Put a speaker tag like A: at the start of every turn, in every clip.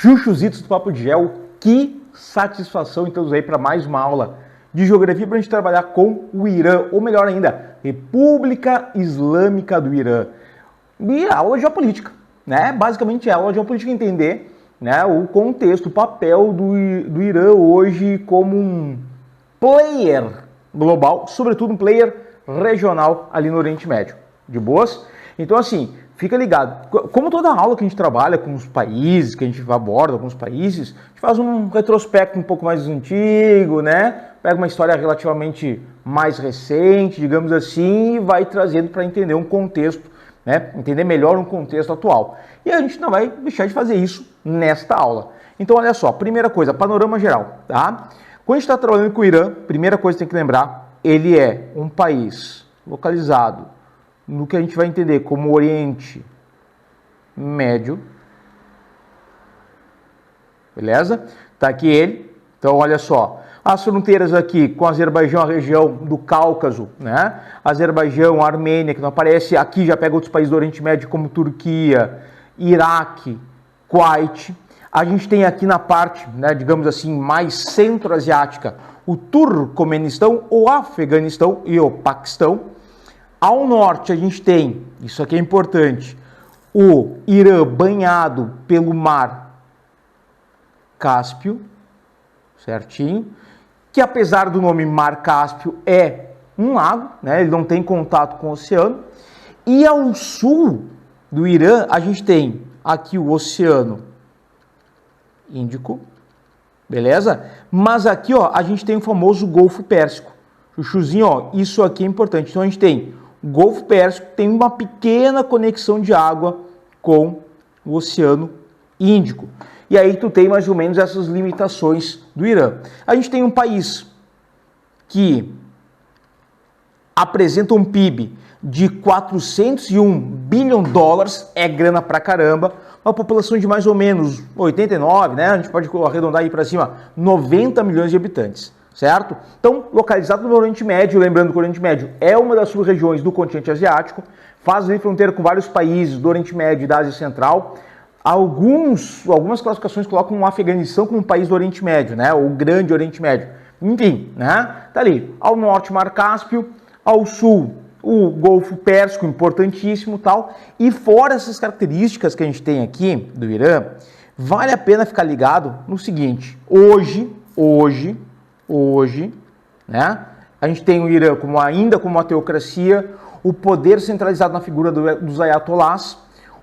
A: Chuchuzitos do Papo de Gel, que satisfação então aí para mais uma aula de geografia para a gente trabalhar com o Irã, ou melhor ainda, República Islâmica do Irã. E a aula de geopolítica, né? Basicamente é a aula de geopolítica entender, né, o contexto, o papel do Irã hoje como um player global, sobretudo um player regional ali no Oriente Médio. De boas? Então assim, fica ligado. Como toda aula que a gente trabalha com os países, que a gente aborda alguns países, a gente faz um retrospecto um pouco mais antigo, né? Pega uma história relativamente mais recente, digamos assim, e vai trazendo para entender um contexto, né? Entender melhor um contexto atual. E a gente não vai deixar de fazer isso nesta aula. Então, olha só, primeira coisa, panorama geral, tá? Quando a gente está trabalhando com o Irã, primeira coisa que tem que lembrar, ele é um país localizado no que a gente vai entender como Oriente Médio, beleza? Tá aqui ele. Então, olha só, as fronteiras aqui com Azerbaijão, a região do Cáucaso, né? Azerbaijão, Armênia, que não aparece aqui, já pega outros países do Oriente Médio como Turquia, Iraque, Kuwait. A gente tem aqui na parte, né, digamos assim, mais centro-asiática, o Turcomenistão, o Afeganistão e o Paquistão. Ao norte a gente tem, isso aqui é importante, o Irã banhado pelo mar Cáspio, certinho, que apesar do nome Mar Cáspio é um lago, né, ele não tem contato com o oceano. E ao sul do Irã a gente tem aqui o Oceano Índico, beleza? Mas aqui, ó, a gente tem o famoso Golfo Pérsico. Chuchuzinho, ó, isso aqui é importante. Então a gente tem o Golfo Pérsico, tem uma pequena conexão de água com o Oceano Índico. E aí tu tem mais ou menos essas limitações do Irã. A gente tem um país que apresenta um PIB de 401 bilhões de dólares, é grana pra caramba, uma população de mais ou menos 89, né? A gente pode arredondar aí para cima, 90 milhões de habitantes, certo? Então, localizado no Oriente Médio, lembrando que o Oriente Médio é uma das sub-regiões do continente asiático, faz fronteira com vários países do Oriente Médio e da Ásia Central. Algumas classificações colocam o Afeganistão como um país do Oriente Médio, né? O Grande Oriente Médio. Enfim, né? Tá ali, ao norte, Mar Cáspio, ao sul, o Golfo Pérsico, importantíssimo, tal. E fora essas características que a gente tem aqui do Irã, vale a pena ficar ligado no seguinte: hoje, né? A gente tem o Irã ainda como uma teocracia, o poder centralizado na figura dos ayatolás,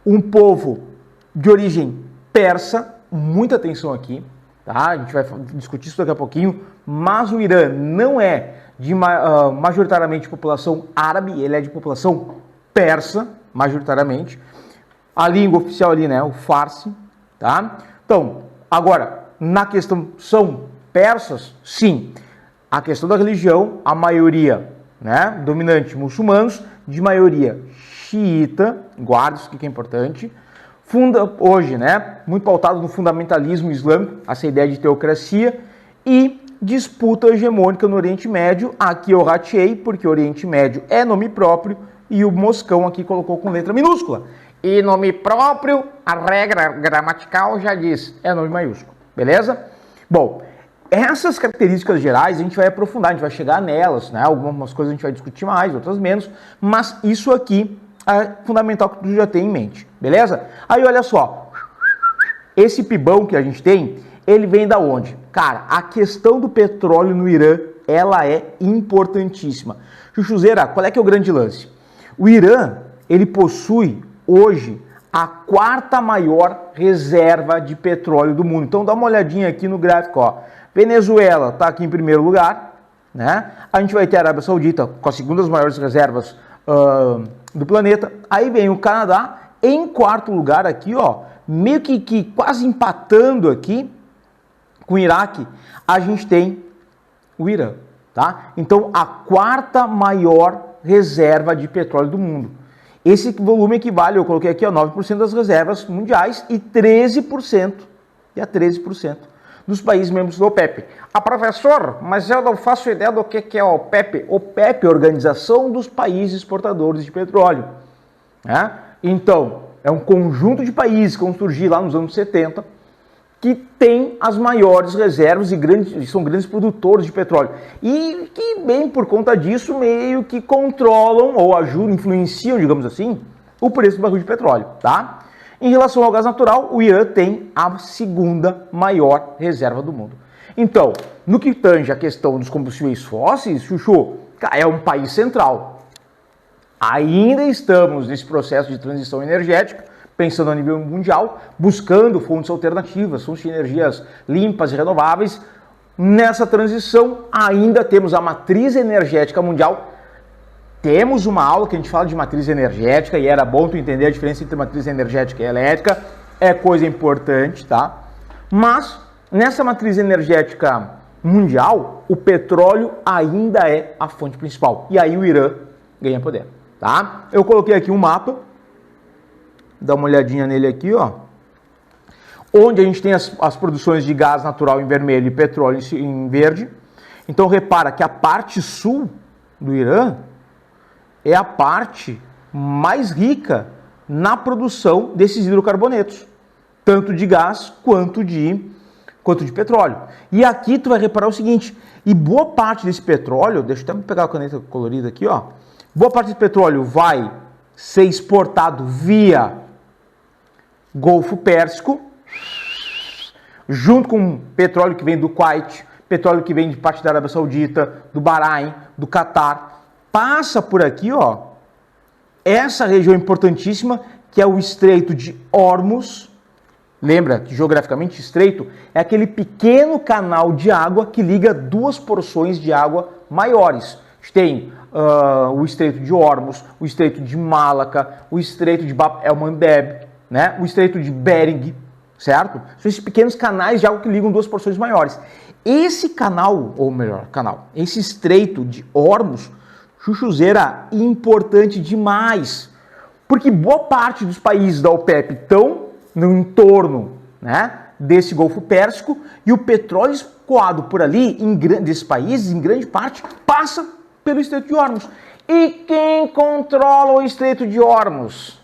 A: um povo de origem persa, muita atenção aqui, tá? A gente vai discutir isso daqui a pouquinho, mas o Irã não é de majoritariamente de população árabe, ele é de população persa, majoritariamente. A língua oficial ali, né, o Farsi, tá? Então, agora, na questão, são persas? Sim. A questão da religião, a maioria, né, dominante muçulmanos, de maioria xiita, guarda isso que é importante, hoje, né, muito pautado no fundamentalismo islâmico, essa ideia de teocracia, e disputa hegemônica no Oriente Médio. Aqui eu rateei, porque Oriente Médio é nome próprio, e o Moscão aqui colocou com letra minúscula. E nome próprio, a regra gramatical já diz, é nome maiúsculo, beleza? Bom, essas características gerais a gente vai aprofundar, a gente vai chegar nelas, né? Algumas coisas a gente vai discutir mais, outras menos, mas isso aqui é fundamental que tu já tenha em mente, beleza? Aí olha só, esse pibão que a gente tem, ele vem da onde? Cara, a questão do petróleo no Irã, ela é importantíssima. Chuchuzeira, qual é que é o grande lance? O Irã, ele possui hoje a quarta maior reserva de petróleo do mundo. Então dá uma olhadinha aqui no gráfico, ó. Venezuela está aqui em primeiro lugar, né? A gente vai ter a Arábia Saudita com as segundas maiores reservas do planeta. Aí vem o Canadá em quarto lugar aqui, ó, meio que quase empatando aqui com o Iraque, a gente tem o Irã, tá? Então, a quarta maior reserva de petróleo do mundo. Esse volume equivale, eu coloquei aqui, a 9% das reservas mundiais e 13% dos países membros do OPEP. Ah, professor, mas eu não faço ideia do que é o OPEP. OPEP é a Organização dos Países Exportadores de Petróleo, né? Então, é um conjunto de países que vão surgir lá nos anos 70, que tem as maiores reservas e são grandes produtores de petróleo. E que, bem por conta disso, meio que controlam ou ajudam, influenciam, digamos assim, o preço do barril de petróleo, tá? Em relação ao gás natural, o Irã tem a segunda maior reserva do mundo. Então, no que tange a questão dos combustíveis fósseis, Chuchu, é um país central. Ainda estamos nesse processo de transição energética, pensando a nível mundial, buscando fontes alternativas, fontes de energias limpas e renováveis. Nessa transição, ainda temos a matriz energética mundial. Temos uma aula que a gente fala de matriz energética e era bom tu entender a diferença entre matriz energética e elétrica. É coisa importante, tá? Mas, nessa matriz energética mundial, o petróleo ainda é a fonte principal. E aí o Irã ganha poder, tá? Eu coloquei aqui um mapa. Dá uma olhadinha nele aqui, ó. Onde a gente tem as produções de gás natural em vermelho e petróleo em verde. Então repara que a parte sul do Irã é a parte mais rica na produção desses hidrocarbonetos, tanto de gás quanto de petróleo. E aqui tu vai reparar o seguinte, e boa parte desse petróleo, deixa eu até pegar a caneta colorida aqui, ó. Boa parte desse petróleo vai ser exportado via Golfo Pérsico, junto com petróleo que vem do Kuwait, petróleo que vem de parte da Arábia Saudita, do Bahrein, do Catar, passa por aqui, ó, essa região importantíssima que é o Estreito de Hormuz. Lembra que geograficamente estreito é aquele pequeno canal de água que liga duas porções de água maiores. A gente tem o Estreito de Hormuz, o Estreito de Malaca, o Estreito de Bab el-Mandeb, né? O Estreito de Bering, certo? São esses pequenos canais de água que ligam duas porções maiores. Esse canal, ou melhor, esse Estreito de Hormuz, chuchuzeira, importante demais, porque boa parte dos países da OPEP estão no entorno, né, desse Golfo Pérsico, e o petróleo escoado por ali, desses países, em grande parte, passa pelo Estreito de Hormuz. E quem controla o Estreito de Hormuz?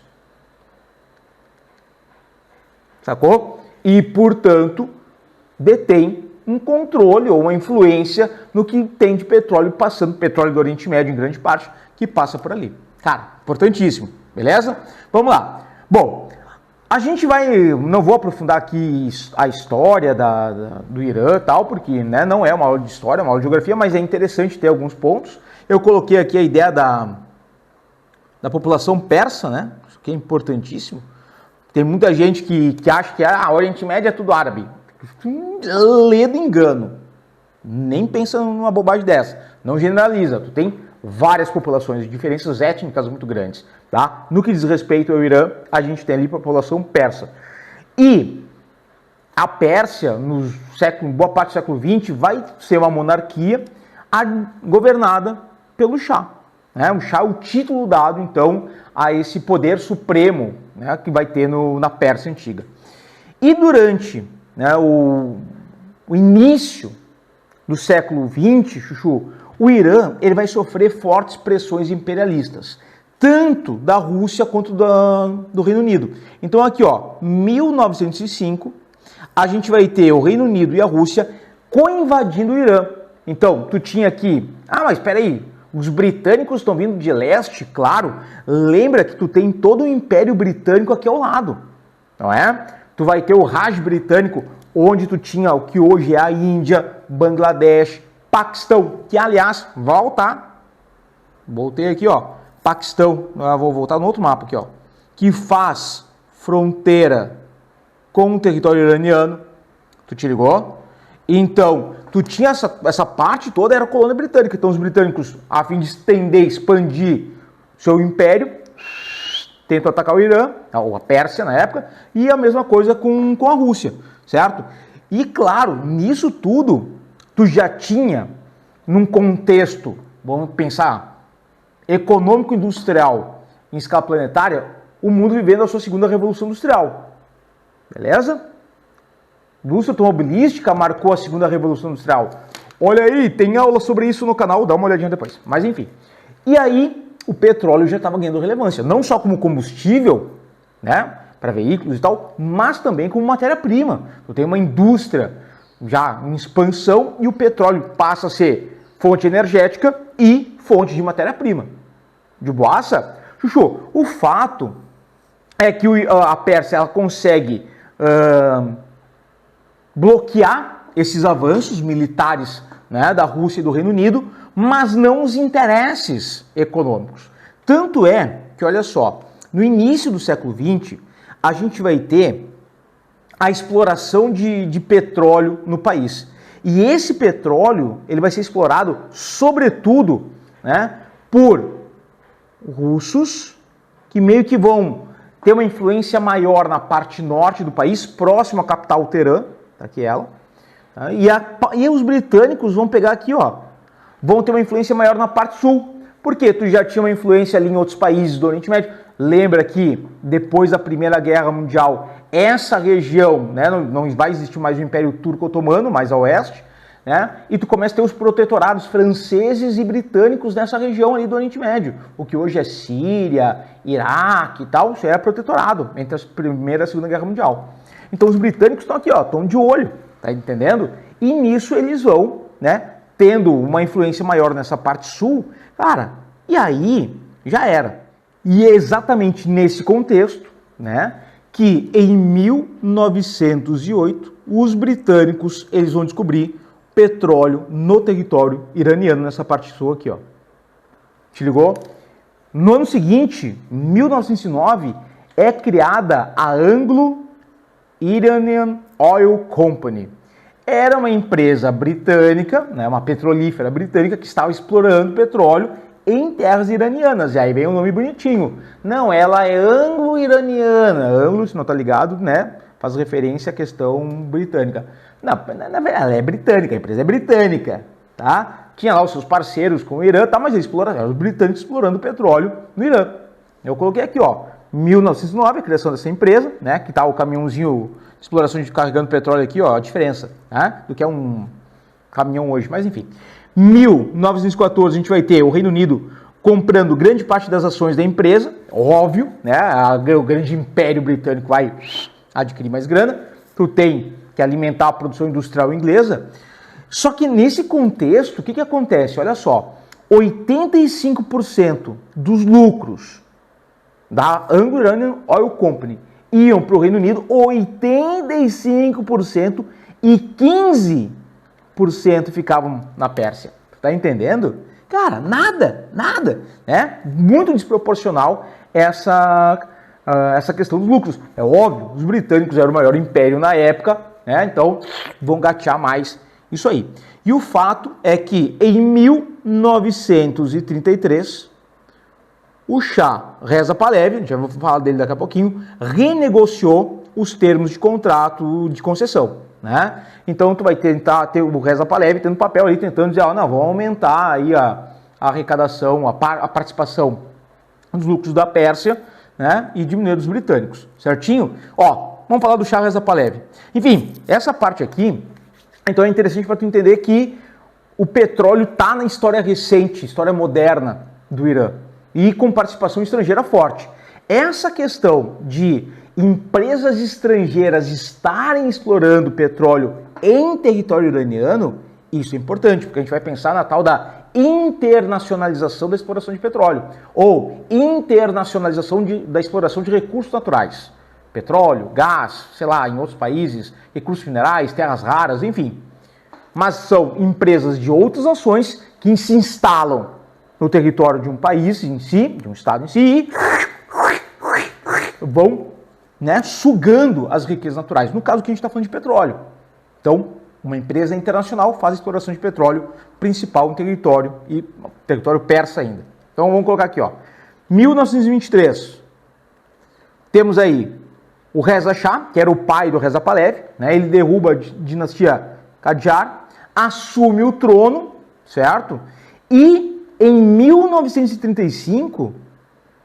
A: Sacou? E, portanto, detém um controle ou uma influência no que tem de petróleo passando, petróleo do Oriente Médio em grande parte, que passa por ali. Cara, importantíssimo, beleza? Vamos lá. Bom, a gente não vou aprofundar aqui a história do Irã e tal, porque, né, não é uma aula de história, é uma aula de geografia, mas é interessante ter alguns pontos. Eu coloquei aqui a ideia da população persa, né? Isso aqui é importantíssimo. Tem muita gente que acha que a Oriente Médio é tudo árabe. Ledo engano. Nem pensa numa bobagem dessa. Não generaliza. Tu tem várias populações de diferenças étnicas muito grandes, tá? No que diz respeito ao Irã, a gente tem ali a população persa. E a Pérsia, boa parte do século XX, vai ser uma monarquia governada pelo Shah. Né? O Shah é o título dado, então, a esse poder supremo, né, que vai ter na Pérsia Antiga. E durante, né, o início do século XX, Chuchu, o Irã ele vai sofrer fortes pressões imperialistas, tanto da Rússia quanto do Reino Unido. Então aqui, ó, 1905, a gente vai ter o Reino Unido e a Rússia coinvadindo o Irã. Então, tu tinha aqui, mas espera aí, os britânicos estão vindo de leste, claro. Lembra que tu tem todo o Império Britânico aqui ao lado, não é? Tu vai ter o Raj britânico, onde tu tinha o que hoje é a Índia, Bangladesh, Paquistão, que aliás, voltei aqui, ó, Paquistão, vou voltar no outro mapa aqui, ó, que faz fronteira com o território iraniano, tu te ligou? Então, tu tinha essa parte toda, era colônia britânica. Então, os britânicos, a fim de expandir seu império, tentam atacar o Irã, ou a Pérsia na época, e a mesma coisa com a Rússia, certo? E, claro, nisso tudo, tu já tinha, num contexto, vamos pensar, econômico-industrial, em escala planetária, o mundo vivendo a sua segunda revolução industrial. Beleza? A indústria automobilística marcou a segunda revolução industrial. Olha aí, tem aula sobre isso no canal, dá uma olhadinha depois. Mas enfim. E aí, o petróleo já estava ganhando relevância. Não só como combustível, né? para veículos e tal, mas também como matéria-prima. Tu tem uma indústria já em expansão e o petróleo passa a ser fonte energética e fonte de matéria-prima. De boaça? Chuchu, o fato é que a Pérsia ela consegue bloquear esses avanços militares, né, da Rússia e do Reino Unido, mas não os interesses econômicos. Tanto é que, olha só, no início do século XX, a gente vai ter a exploração de petróleo no país. E esse petróleo ele vai ser explorado, sobretudo, né, por russos, que meio que vão ter uma influência maior na parte norte do país, próximo à capital Teherã, tá aqui ela, tá? E os britânicos vão pegar aqui, ó, vão ter uma influência maior na parte sul. Por quê? Tu já tinha uma influência ali em outros países do Oriente Médio. Lembra que depois da Primeira Guerra Mundial, essa região, né, não vai existir mais o Império Turco Otomano, mais a oeste, né, e tu começa a ter os protetorados franceses e britânicos nessa região ali do Oriente Médio. O que hoje é Síria, Iraque e tal, isso era protetorado entre a Primeira e a Segunda Guerra Mundial. Então os britânicos estão aqui, ó, estão de olho, tá entendendo? E nisso eles vão, né, tendo uma influência maior nessa parte sul, cara, e aí já era. E é exatamente nesse contexto, né, que em 1908 os britânicos eles vão descobrir petróleo no território iraniano, nessa parte sul aqui, ó. Te ligou? No ano seguinte, 1909, é criada a Anglo-Iranian Oil Company. Era uma empresa britânica, né, uma petrolífera britânica que estava explorando petróleo em terras iranianas. E aí vem um nome bonitinho. Não, ela é anglo-iraniana. Anglo, se não tá ligado, né, faz referência à questão britânica. Não, na verdade, ela é britânica, a empresa é britânica, tá? Tinha lá os seus parceiros com o Irã, tá? Mas eles eram os britânicos explorando petróleo no Irã. Eu coloquei aqui, ó, 1909, a criação dessa empresa, né? Que tá o caminhãozinho de exploração de carregando petróleo aqui, ó, a diferença, né? Do que é um caminhão hoje, mas enfim. 1914 a gente vai ter o Reino Unido comprando grande parte das ações da empresa, óbvio, né? O grande império britânico vai adquirir mais grana. Tu tem que alimentar a produção industrial inglesa. Só que nesse contexto, o que acontece? Olha só, 85% dos lucros da Anglo-Iranian Oil Company iam para o Reino Unido, 85% e 15% ficavam na Pérsia. Tá entendendo? Cara, nada, né? Muito desproporcional essa questão dos lucros. É óbvio, os britânicos eram o maior império na época, né? Então vão gatear mais isso aí. E o fato é que em 1933, o Shah Reza Pahlavi, a gente já vai falar dele daqui a pouquinho, renegociou os termos de contrato de concessão, né? Então tu vai tentar ter o Reza Pahlavi tendo papel ali, tentando dizer, não, vamos aumentar aí a arrecadação, a participação dos lucros da Pérsia, né? E diminuir dos britânicos, certinho? Ó, vamos falar do Shah Reza Pahlavi. Enfim, essa parte aqui, então é interessante para tu entender que o petróleo está na história recente, história moderna do Irã, e com participação estrangeira forte. Essa questão de empresas estrangeiras estarem explorando petróleo em território iraniano, isso é importante, porque a gente vai pensar na tal da internacionalização da exploração de petróleo, ou internacionalização da exploração de recursos naturais. Petróleo, gás, sei lá, em outros países, recursos minerais, terras raras, enfim. Mas são empresas de outras nações que se instalam no território de um país em si, de um estado em si, e vão, né, sugando as riquezas naturais. No caso que a gente está falando de petróleo. Então, uma empresa internacional faz exploração de petróleo principal em território, e território persa ainda. Então vamos colocar aqui, ó, 1923, temos aí o Reza Shah, que era o pai do Reza Pahlavi, né? Ele derruba a dinastia Qajar, assume o trono, certo? E em 1935,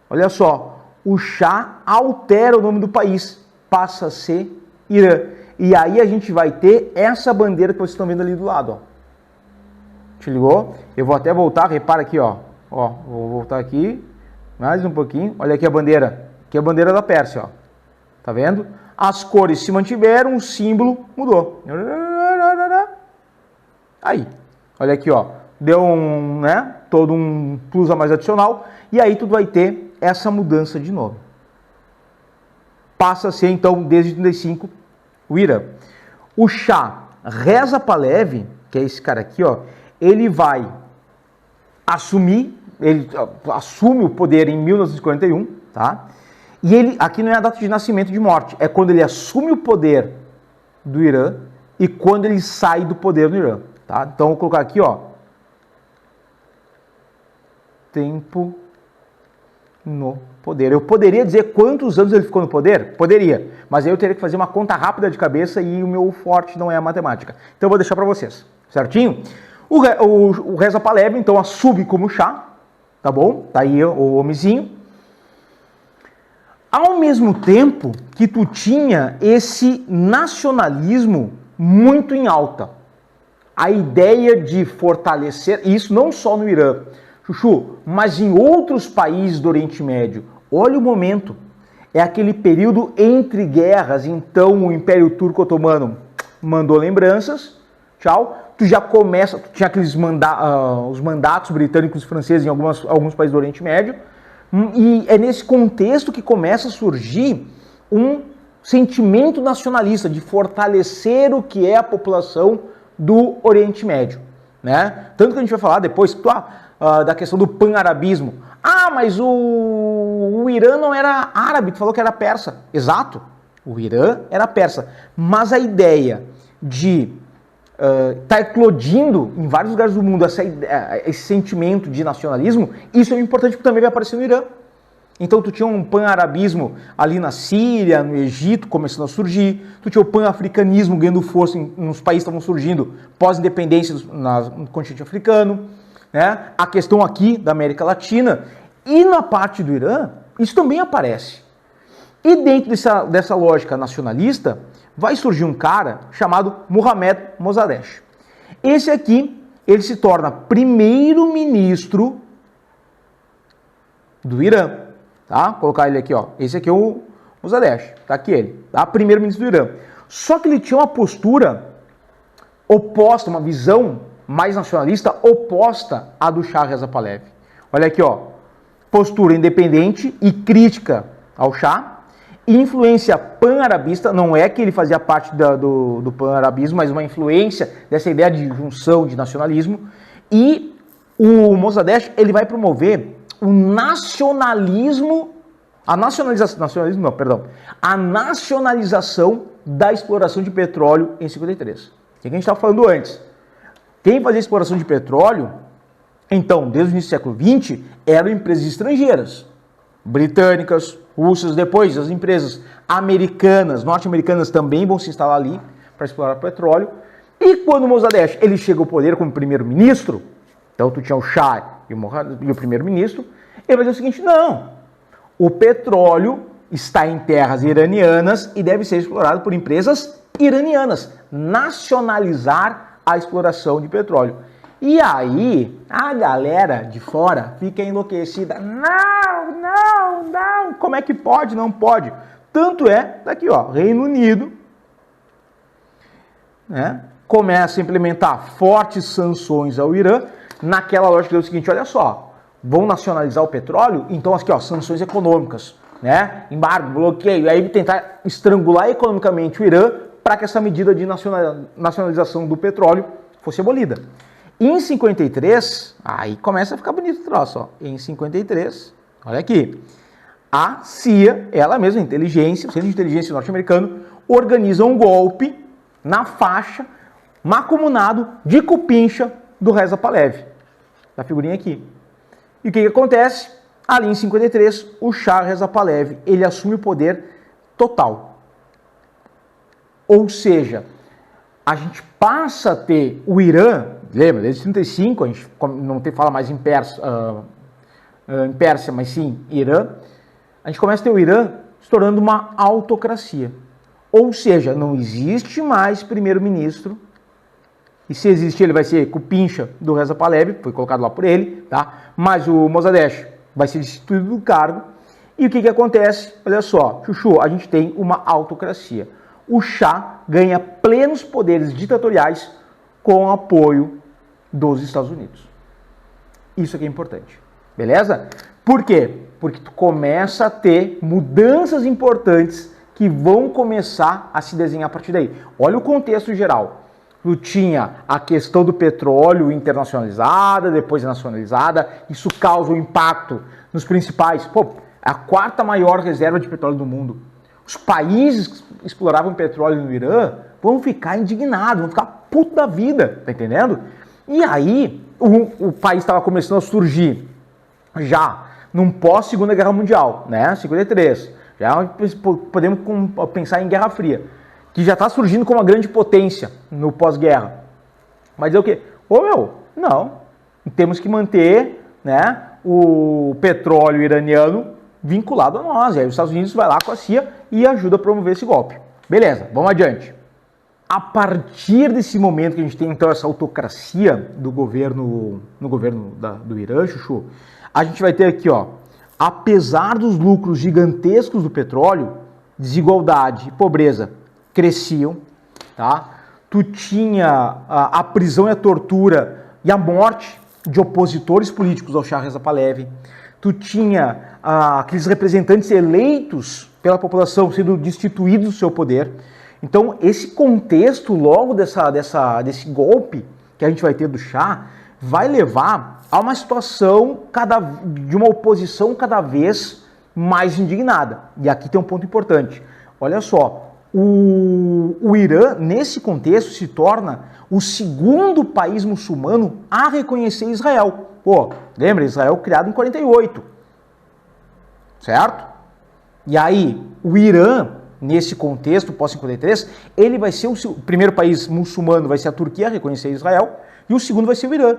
A: olha só, o Shah altera o nome do país, passa a ser Irã. E aí a gente vai ter essa bandeira que vocês estão vendo ali do lado, ó. Te ligou? Eu vou até voltar, repara aqui, ó. Ó, vou voltar aqui, mais um pouquinho. Olha aqui a bandeira. Aqui é a bandeira da Pérsia, ó. Tá vendo? As cores se mantiveram, o símbolo mudou. Aí, olha aqui, ó. Deu todo um plus a mais adicional. E aí tu vai ter essa mudança de nome. Passa a ser, então, desde 35, o Irã. O Shah Reza Pahlavi, que é esse cara aqui, ó, ele vai assumir, ele assume o poder em 1941, tá? E ele, aqui não é a data de nascimento e de morte, é quando ele assume o poder do Irã e quando ele sai do poder do Irã, tá? Então, vou colocar aqui, ó, tempo no poder. Eu poderia dizer quantos anos ele ficou no poder? Poderia, mas aí eu teria que fazer uma conta rápida de cabeça e o meu forte não é a matemática. Então eu vou deixar para vocês, certinho? O Reza Pahlavi, então, assume como Shah, tá bom? Tá aí o homenzinho. Ao mesmo tempo que tu tinha esse nacionalismo muito em alta, a ideia de fortalecer, isso não só no Irã, Chuchu, mas em outros países do Oriente Médio. Olha o momento, é aquele período entre guerras, então o Império Turco Otomano mandou lembranças, tchau, tu já começa, tu tinha aqueles os mandatos britânicos e franceses em alguns países do Oriente Médio, e é nesse contexto que começa a surgir um sentimento nacionalista de fortalecer o que é a população do Oriente Médio, né? Tanto que a gente vai falar depois da questão do pan-arabismo. Ah, mas o Irã não era árabe, tu falou que era persa. Exato, o Irã era persa, mas a ideia de tá eclodindo em vários lugares do mundo esse sentimento de nacionalismo, isso é importante porque também vai aparecer no Irã. Então tu tinha um pan-arabismo ali na Síria, no Egito, começando a surgir, tu tinha o pan-africanismo ganhando força nos países que estavam surgindo pós-independência no continente africano, né? A questão aqui da América Latina e na parte do Irã, isso também aparece. E dentro dessa lógica nacionalista, vai surgir um cara chamado Mohammad Mossadegh. Esse aqui, ele se torna primeiro-ministro do Irã, tá? Vou colocar ele aqui, ó. Esse aqui é o Mossadegh, tá aqui ele, tá? Primeiro-ministro do Irã. Só que ele tinha uma postura oposta, uma visão mais nacionalista oposta à do Shah Reza Pahlavi. Olha aqui, ó. Postura independente e crítica ao Shah. Influência pan-arabista, não é que ele fazia parte do pan-arabismo, mas uma influência dessa ideia de junção, de nacionalismo. E o Mossadegh, ele vai promover o nacionalismo, a nacionalização da exploração de petróleo em 53. O que a gente estava falando antes? Quem fazia exploração de petróleo, então, desde o início do século XX, eram empresas estrangeiras, britânicas, russas, depois as empresas americanas, norte-americanas também vão se instalar ali para explorar petróleo. E quando o Mossadegh ele chega ao poder como primeiro-ministro, então tu tinha o Shah e o primeiro-ministro, ele vai dizer o seguinte: não, o petróleo está em terras iranianas e deve ser explorado por empresas iranianas, nacionalizar a exploração de petróleo. E aí, a galera de fora fica enlouquecida. Não, como é que pode? Não pode. Tanto é, daqui ó, Reino Unido, né, começa a implementar fortes sanções ao Irã, naquela lógica do seguinte, olha só, vão nacionalizar o petróleo, então aqui ó, sanções econômicas, né, embargo, bloqueio, aí tentar estrangular economicamente o Irã para que essa medida de nacionalização do petróleo fosse abolida. Em 53, aí começa a ficar bonito o troço, ó. Em 53, olha aqui, a CIA, ela mesma, a inteligência, o Centro de Inteligência norte-americano, organiza um golpe na faixa, mancomunado de cupincha do Reza Pahlavi, da figurinha aqui. E o que acontece? Ali em 53, o Shah Reza Pahlavi, ele assume o poder total. Ou seja, a gente passa a ter o Irã, lembra, desde 35, a gente não fala mais em Pérsia, mas sim Irã, a gente começa a ter o Irã se tornando uma autocracia. Ou seja, não existe mais primeiro-ministro, e se existe ele vai ser cupincha do Reza Pahlavi, foi colocado lá por ele, tá? Mas o Mossadegh vai ser destituído do cargo, E o que acontece? Olha só, Chuchu, a gente tem uma autocracia. O Shah ganha plenos poderes ditatoriais com o apoio dos Estados Unidos. Isso aqui é importante, beleza? Por quê? Porque tu começa a ter mudanças importantes que vão começar a se desenhar a partir daí. Olha o contexto geral. Tu tinha a questão do petróleo internacionalizada, depois nacionalizada, isso causa um impacto nos principais, a quarta maior reserva de petróleo do mundo. Os países que exploravam petróleo no Irã vão ficar indignados, vão ficar puto da vida, tá entendendo? E aí, o país estava começando a surgir já num pós-Segunda Guerra Mundial, né? 53. Já podemos pensar em Guerra Fria, que já está surgindo como uma grande potência no pós-guerra. Mas é o quê? Não. Temos que manter, né, o petróleo iraniano vinculado a nós. E aí os Estados Unidos vai lá com a CIA e ajuda a promover esse golpe. Beleza, vamos adiante. A partir desse momento que a gente tem, então, essa autocracia do governo, no governo do Irã, Chuchu, a gente vai ter aqui, ó, apesar dos lucros gigantescos do petróleo, desigualdade e pobreza cresciam, tá? Tu tinha a prisão e a tortura e a morte de opositores políticos ao Shah Reza Pahlavi. Tu tinha aqueles representantes eleitos pela população sendo destituídos do seu poder. Então, esse contexto, logo desse golpe que a gente vai ter do Shah, vai levar a uma situação de uma oposição cada vez mais indignada. E aqui tem um ponto importante. Olha só, o Irã, nesse contexto, se torna o segundo país muçulmano a reconhecer Israel. Lembra? Israel criado em 48. Certo? E aí, o Irã, nesse contexto, pós-53, ele vai ser o primeiro país muçulmano, vai ser a Turquia a reconhecer Israel, e o segundo vai ser o Irã.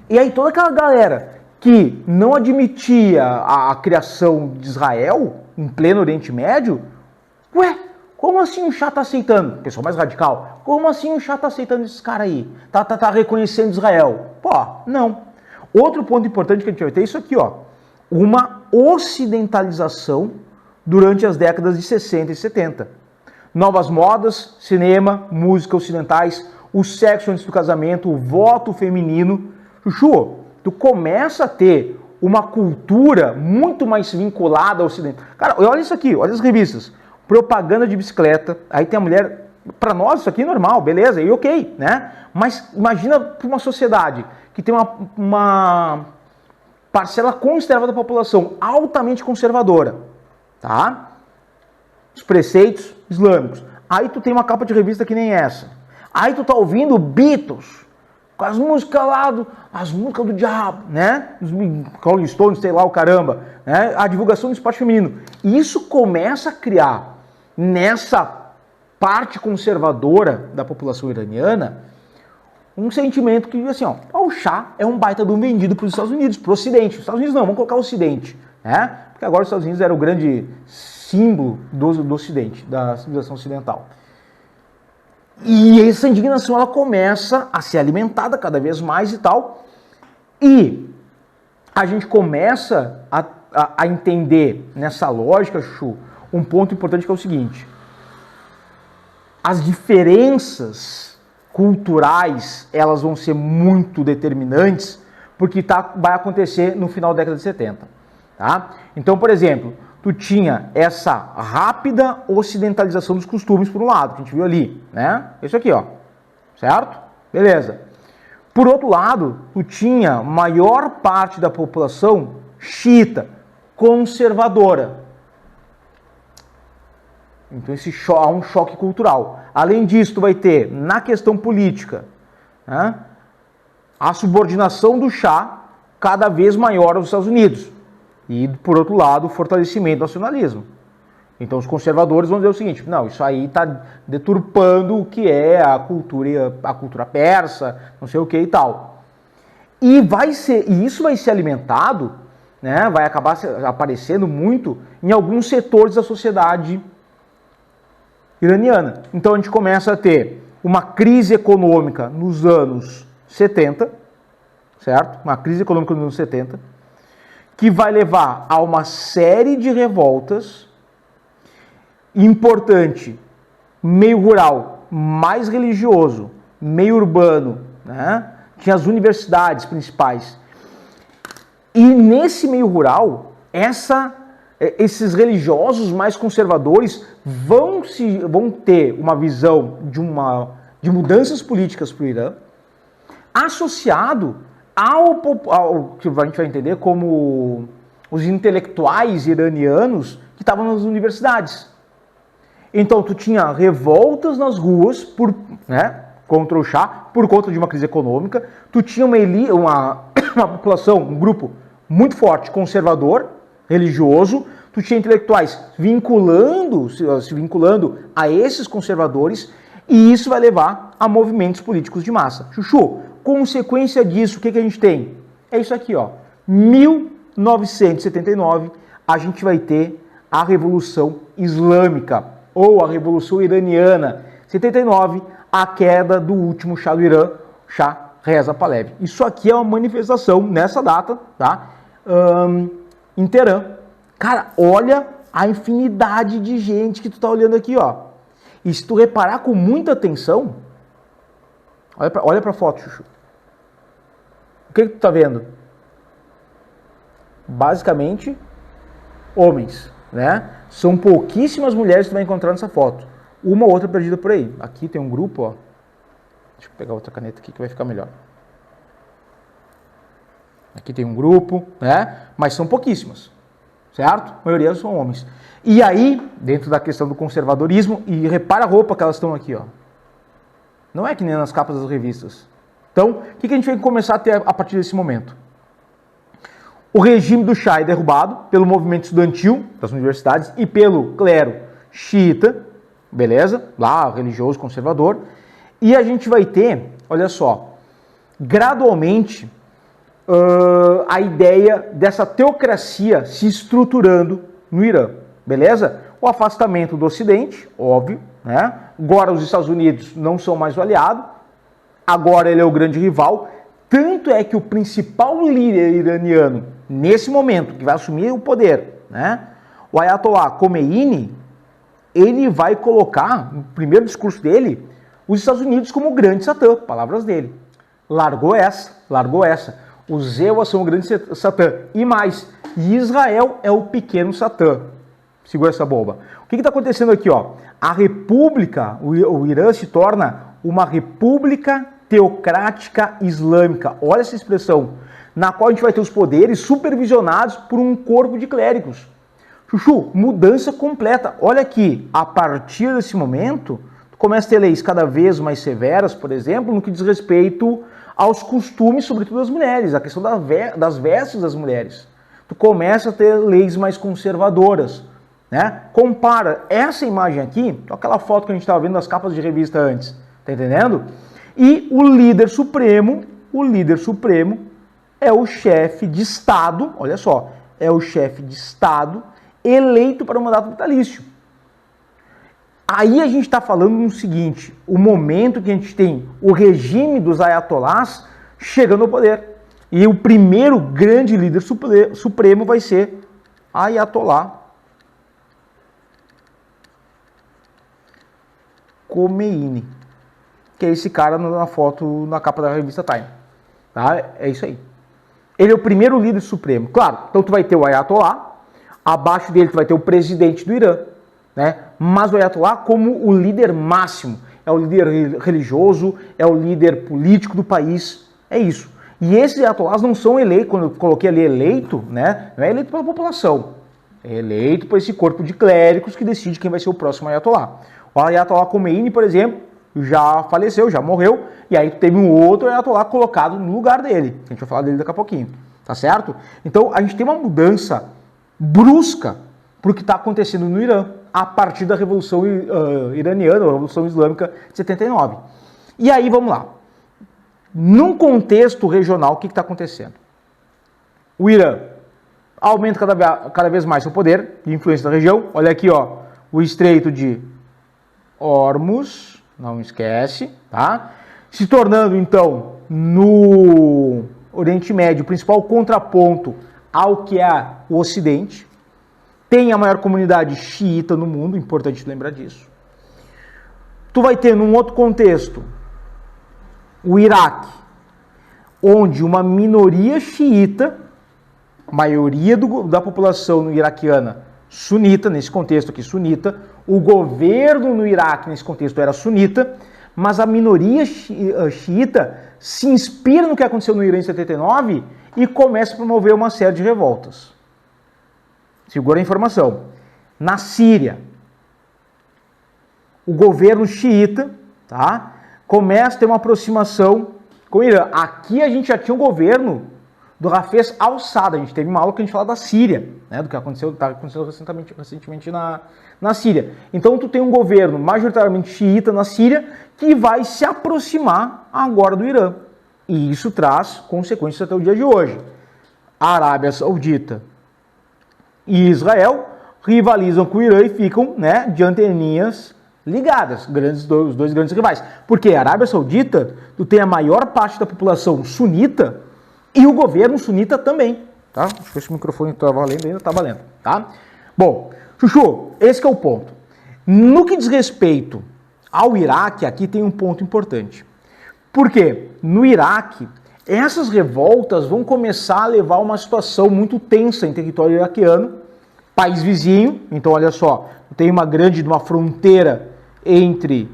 A: E aí toda aquela galera que não admitia a criação de Israel em pleno Oriente Médio, como assim o Shah está aceitando? Pessoal mais radical, como assim o Shah está aceitando esses caras aí? Tá reconhecendo Israel? Não. Outro ponto importante que a gente vai ter é isso aqui, ó. Uma ocidentalização durante as décadas de 60 e 70. Novas modas, cinema, música ocidentais, o sexo antes do casamento, o voto feminino. Chuchu, tu começa a ter uma cultura muito mais vinculada ao ocidente. Cara, olha isso aqui, olha as revistas. Propaganda de bicicleta, aí tem a mulher... Para nós isso aqui é normal, beleza, e ok, né? Mas imagina para uma sociedade que tem uma parcela considerável da população altamente conservadora, tá? Os preceitos islâmicos. Aí tu tem uma capa de revista que nem essa. Aí tu tá ouvindo Beatles, com as músicas lá, as músicas do diabo, né? Os Rolling Stones, sei lá o caramba, né? A divulgação do esporte feminino. Isso começa a criar nessa parte conservadora da população iraniana um sentimento que, assim, o Shah é um baita de um vendido para os Estados Unidos, para o Ocidente. Os Estados Unidos não, vamos colocar o Ocidente, né? Porque agora os Estados Unidos era o grande símbolo do Ocidente, da civilização ocidental. E essa indignação, ela começa a ser alimentada cada vez mais e tal. E a gente começa a entender nessa lógica, Chuchu, um ponto importante que é o seguinte. As diferenças culturais, elas vão ser muito determinantes, porque vai acontecer no final da década de 70. Tá? Então, por exemplo, tu tinha essa rápida ocidentalização dos costumes, por um lado, que a gente viu ali, né? Isso aqui, ó. Certo? Beleza. Por outro lado, tu tinha maior parte da população xiita, conservadora. Então há um choque cultural. Além disso, tu vai ter, na questão política, né, a subordinação do Shah cada vez maior aos Estados Unidos. E, por outro lado, o fortalecimento do nacionalismo. Então os conservadores vão dizer o seguinte, não, isso aí está deturpando o que é a cultura persa, não sei o que e tal. E isso vai ser alimentado, né, vai acabar aparecendo muito em alguns setores da sociedade iraniana. Então a gente começa a ter uma crise econômica nos anos 70, certo? Uma crise econômica nos anos 70, que vai levar a uma série de revoltas. Importante, meio rural, mais religioso, meio urbano, né? Tinha as universidades principais. E nesse meio rural, esses religiosos mais conservadores vão ter uma visão de mudanças políticas para o Irã, associado ao que a gente vai entender como os intelectuais iranianos que estavam nas universidades. Então, tu tinha revoltas nas ruas contra o Shah, por conta de uma crise econômica. Tu tinha uma população, um grupo muito forte, conservador, religioso. Tu tinha intelectuais se vinculando a esses conservadores, e isso vai levar a movimentos políticos de massa. Chuchu, consequência disso, o que a gente tem? É isso aqui, ó. 1979, a gente vai ter a Revolução Islâmica, ou a Revolução Iraniana. 79, a queda do último Shah do Irã, Shah Reza Pahlavi. Isso aqui é uma manifestação nessa data, tá? Em Teherã. Cara, olha a infinidade de gente que tu tá olhando aqui, ó. E se tu reparar com muita atenção, olha pra foto, Chuchu. O que tu tá vendo? Basicamente, homens, né? São pouquíssimas mulheres que tu vai encontrar nessa foto. Uma ou outra perdida por aí. Aqui tem um grupo, ó. Deixa eu pegar outra caneta aqui que vai ficar melhor. Aqui tem um grupo, né? Mas são pouquíssimas, certo? A maioria são homens. E aí, dentro da questão do conservadorismo, e repara a roupa que elas estão aqui, ó. Não é que nem nas capas das revistas. Então, o que a gente vai começar a ter a partir desse momento? O regime do Shah é derrubado pelo movimento estudantil das universidades e pelo clero xiita, beleza? Lá, religioso, conservador. E a gente vai ter, olha só, gradualmente, a ideia dessa teocracia se estruturando no Irã, beleza? O afastamento do Ocidente, óbvio, né? Agora os Estados Unidos não são mais o aliado, agora ele é o grande rival, tanto é que o principal líder iraniano, nesse momento, que vai assumir o poder, né? O Ayatollah Khomeini, ele vai colocar, no primeiro discurso dele, os Estados Unidos como o grande Satã, palavras dele. Largou essa. Os EUA são o grande Satã. E mais, Israel é o pequeno Satã. Segura essa bomba. O que está acontecendo aqui, ó? A república, o Irã se torna uma república teocrática islâmica. Olha essa expressão. Na qual a gente vai ter os poderes supervisionados por um corpo de clérigos. Chuchu, mudança completa. Olha aqui, a partir desse momento, tu começa a ter leis cada vez mais severas, por exemplo, no que diz respeito aos costumes, sobretudo das mulheres, a questão das vestes das mulheres. Tu começa a ter leis mais conservadoras, né? Compara essa imagem aqui, aquela foto que a gente estava vendo nas capas de revista antes, tá entendendo? E o líder supremo é o chefe de Estado, olha só, é o chefe de Estado eleito para o mandato vitalício. Aí a gente está falando no seguinte, o momento que a gente tem o regime dos ayatolás chegando ao poder. E o primeiro grande líder supremo vai ser Ayatollah Khomeini, que é esse cara na foto, na capa da revista Time. Tá? É isso aí. Ele é o primeiro líder supremo. Claro, então tu vai ter o Ayatollah, abaixo dele tu vai ter o presidente do Irã, né? Mas o Ayatollah como o líder máximo, é o líder religioso, é o líder político do país, é isso. E esses Ayatollahs não são eleitos, quando eu coloquei ali eleito, né? Não é eleito pela população, é eleito por esse corpo de clérigos que decide quem vai ser o próximo Ayatollah. O Ayatollah Khomeini, por exemplo, já faleceu, já morreu, e aí teve um outro Ayatollah colocado no lugar dele, a gente vai falar dele daqui a pouquinho, tá certo? Então a gente tem uma mudança brusca para o que está acontecendo no Irã, a partir da Revolução Iraniana, a Revolução Islâmica de 79. E aí, vamos lá. Num contexto regional, o que está acontecendo? O Irã aumenta cada vez mais seu poder de influência na região. Olha aqui, ó, o Estreito de Hormuz, não esquece, tá? Se tornando, então, no Oriente Médio, o principal contraponto ao que é o Ocidente, tem a maior comunidade xiita no mundo, importante lembrar disso. Tu vai ter, num outro contexto, o Iraque, onde uma minoria xiita, maioria da população iraquiana sunita, nesse contexto aqui sunita, o governo no Iraque nesse contexto era sunita, mas a minoria xiita se inspira no que aconteceu no Irã em 79 e começa a promover uma série de revoltas. Segura a informação. Na Síria, o governo xiita, tá, começa a ter uma aproximação com o Irã. Aqui a gente já tinha um governo do Hafez al-Assad. A gente teve uma aula que a gente fala da Síria, né, do que aconteceu, está acontecendo recentemente na Síria. Então tu tem um governo majoritariamente xiita na Síria que vai se aproximar agora do Irã. E isso traz consequências até o dia de hoje. A Arábia Saudita e Israel rivalizam com o Irã e ficam, né, de anteninhas ligadas, os dois grandes rivais. Porque a Arábia Saudita, tu tem a maior parte da população sunita e o governo sunita também, tá? Acho que esse microfone está valendo, ainda está valendo, tá? Bom, Chuchu, esse que é o ponto. No que diz respeito ao Iraque, aqui tem um ponto importante. Por quê? No Iraque, essas revoltas vão começar a levar a uma situação muito tensa em território iraquiano, país vizinho. Então, olha só, tem uma fronteira entre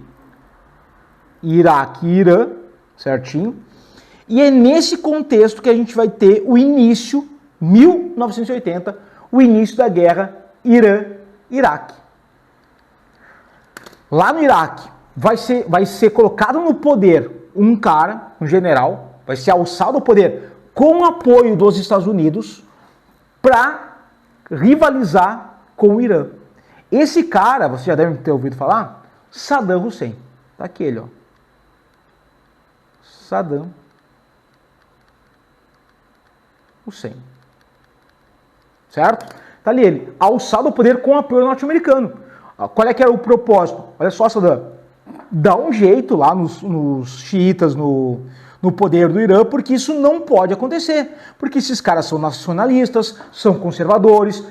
A: Iraque e Irã, certinho? E é nesse contexto que a gente vai ter o início, 1980, o início da guerra Irã-Iraque. Lá no Iraque, vai ser colocado no poder um cara, um general, vai ser alçado ao poder com apoio dos Estados Unidos para rivalizar com o Irã. Esse cara, você já deve ter ouvido falar, Saddam Hussein. Tá aqui ele, ó. Saddam Hussein. Certo? Tá ali ele, alçado ao poder com apoio norte-americano. Qual é que era o propósito? Olha só, Saddam. Dá um jeito lá nos xiitas, no poder do Irã, porque isso não pode acontecer. Porque esses caras são nacionalistas, são conservadores,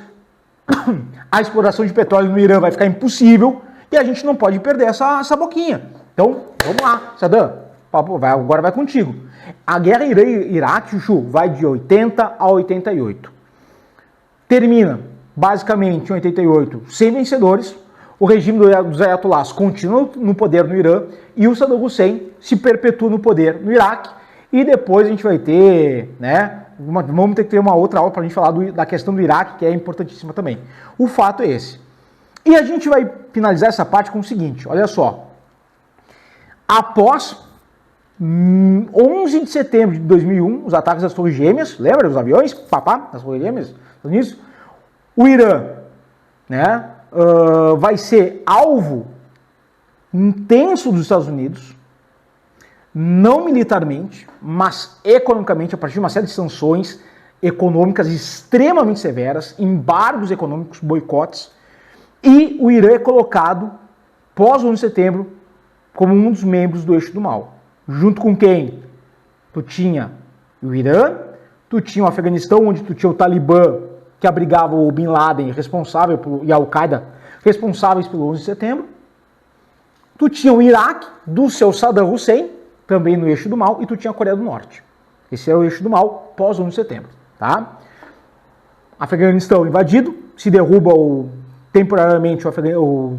A: a exploração de petróleo no Irã vai ficar impossível e a gente não pode perder essa boquinha. Então, vamos lá, Saddam, agora vai contigo. A guerra Irã-Iraque, Chuchu, vai de 80 a 88. Termina, basicamente, em 88, sem vencedores. O regime dos ayatollahs continua no poder no Irã e o Saddam Hussein se perpetua no poder no Iraque. E depois a gente vai ter, né, vamos ter que ter uma outra aula para a gente falar da questão do Iraque, que é importantíssima também. O fato é esse. E a gente vai finalizar essa parte com o seguinte, olha só. Após 11 de setembro de 2001, os ataques das Torres Gêmeas, lembra dos aviões? Das Torres Gêmeas? O Irã, né, vai ser alvo intenso dos Estados Unidos, não militarmente, mas economicamente, a partir de uma série de sanções econômicas extremamente severas, embargos econômicos, boicotes, e o Irã é colocado, pós 11 de setembro, como um dos membros do eixo do mal. Junto com quem? Tu tinha o Irã, tu tinha o Afeganistão, onde tu tinha o Talibã, que abrigava o Bin Laden e a Al-Qaeda, responsáveis pelo 11 de setembro. Tu tinha o Iraque, do seu Saddam Hussein, também no eixo do mal, e tu tinha a Coreia do Norte. Esse era o eixo do mal pós 11 de setembro. Tá? Afeganistão invadido, se derruba temporariamente o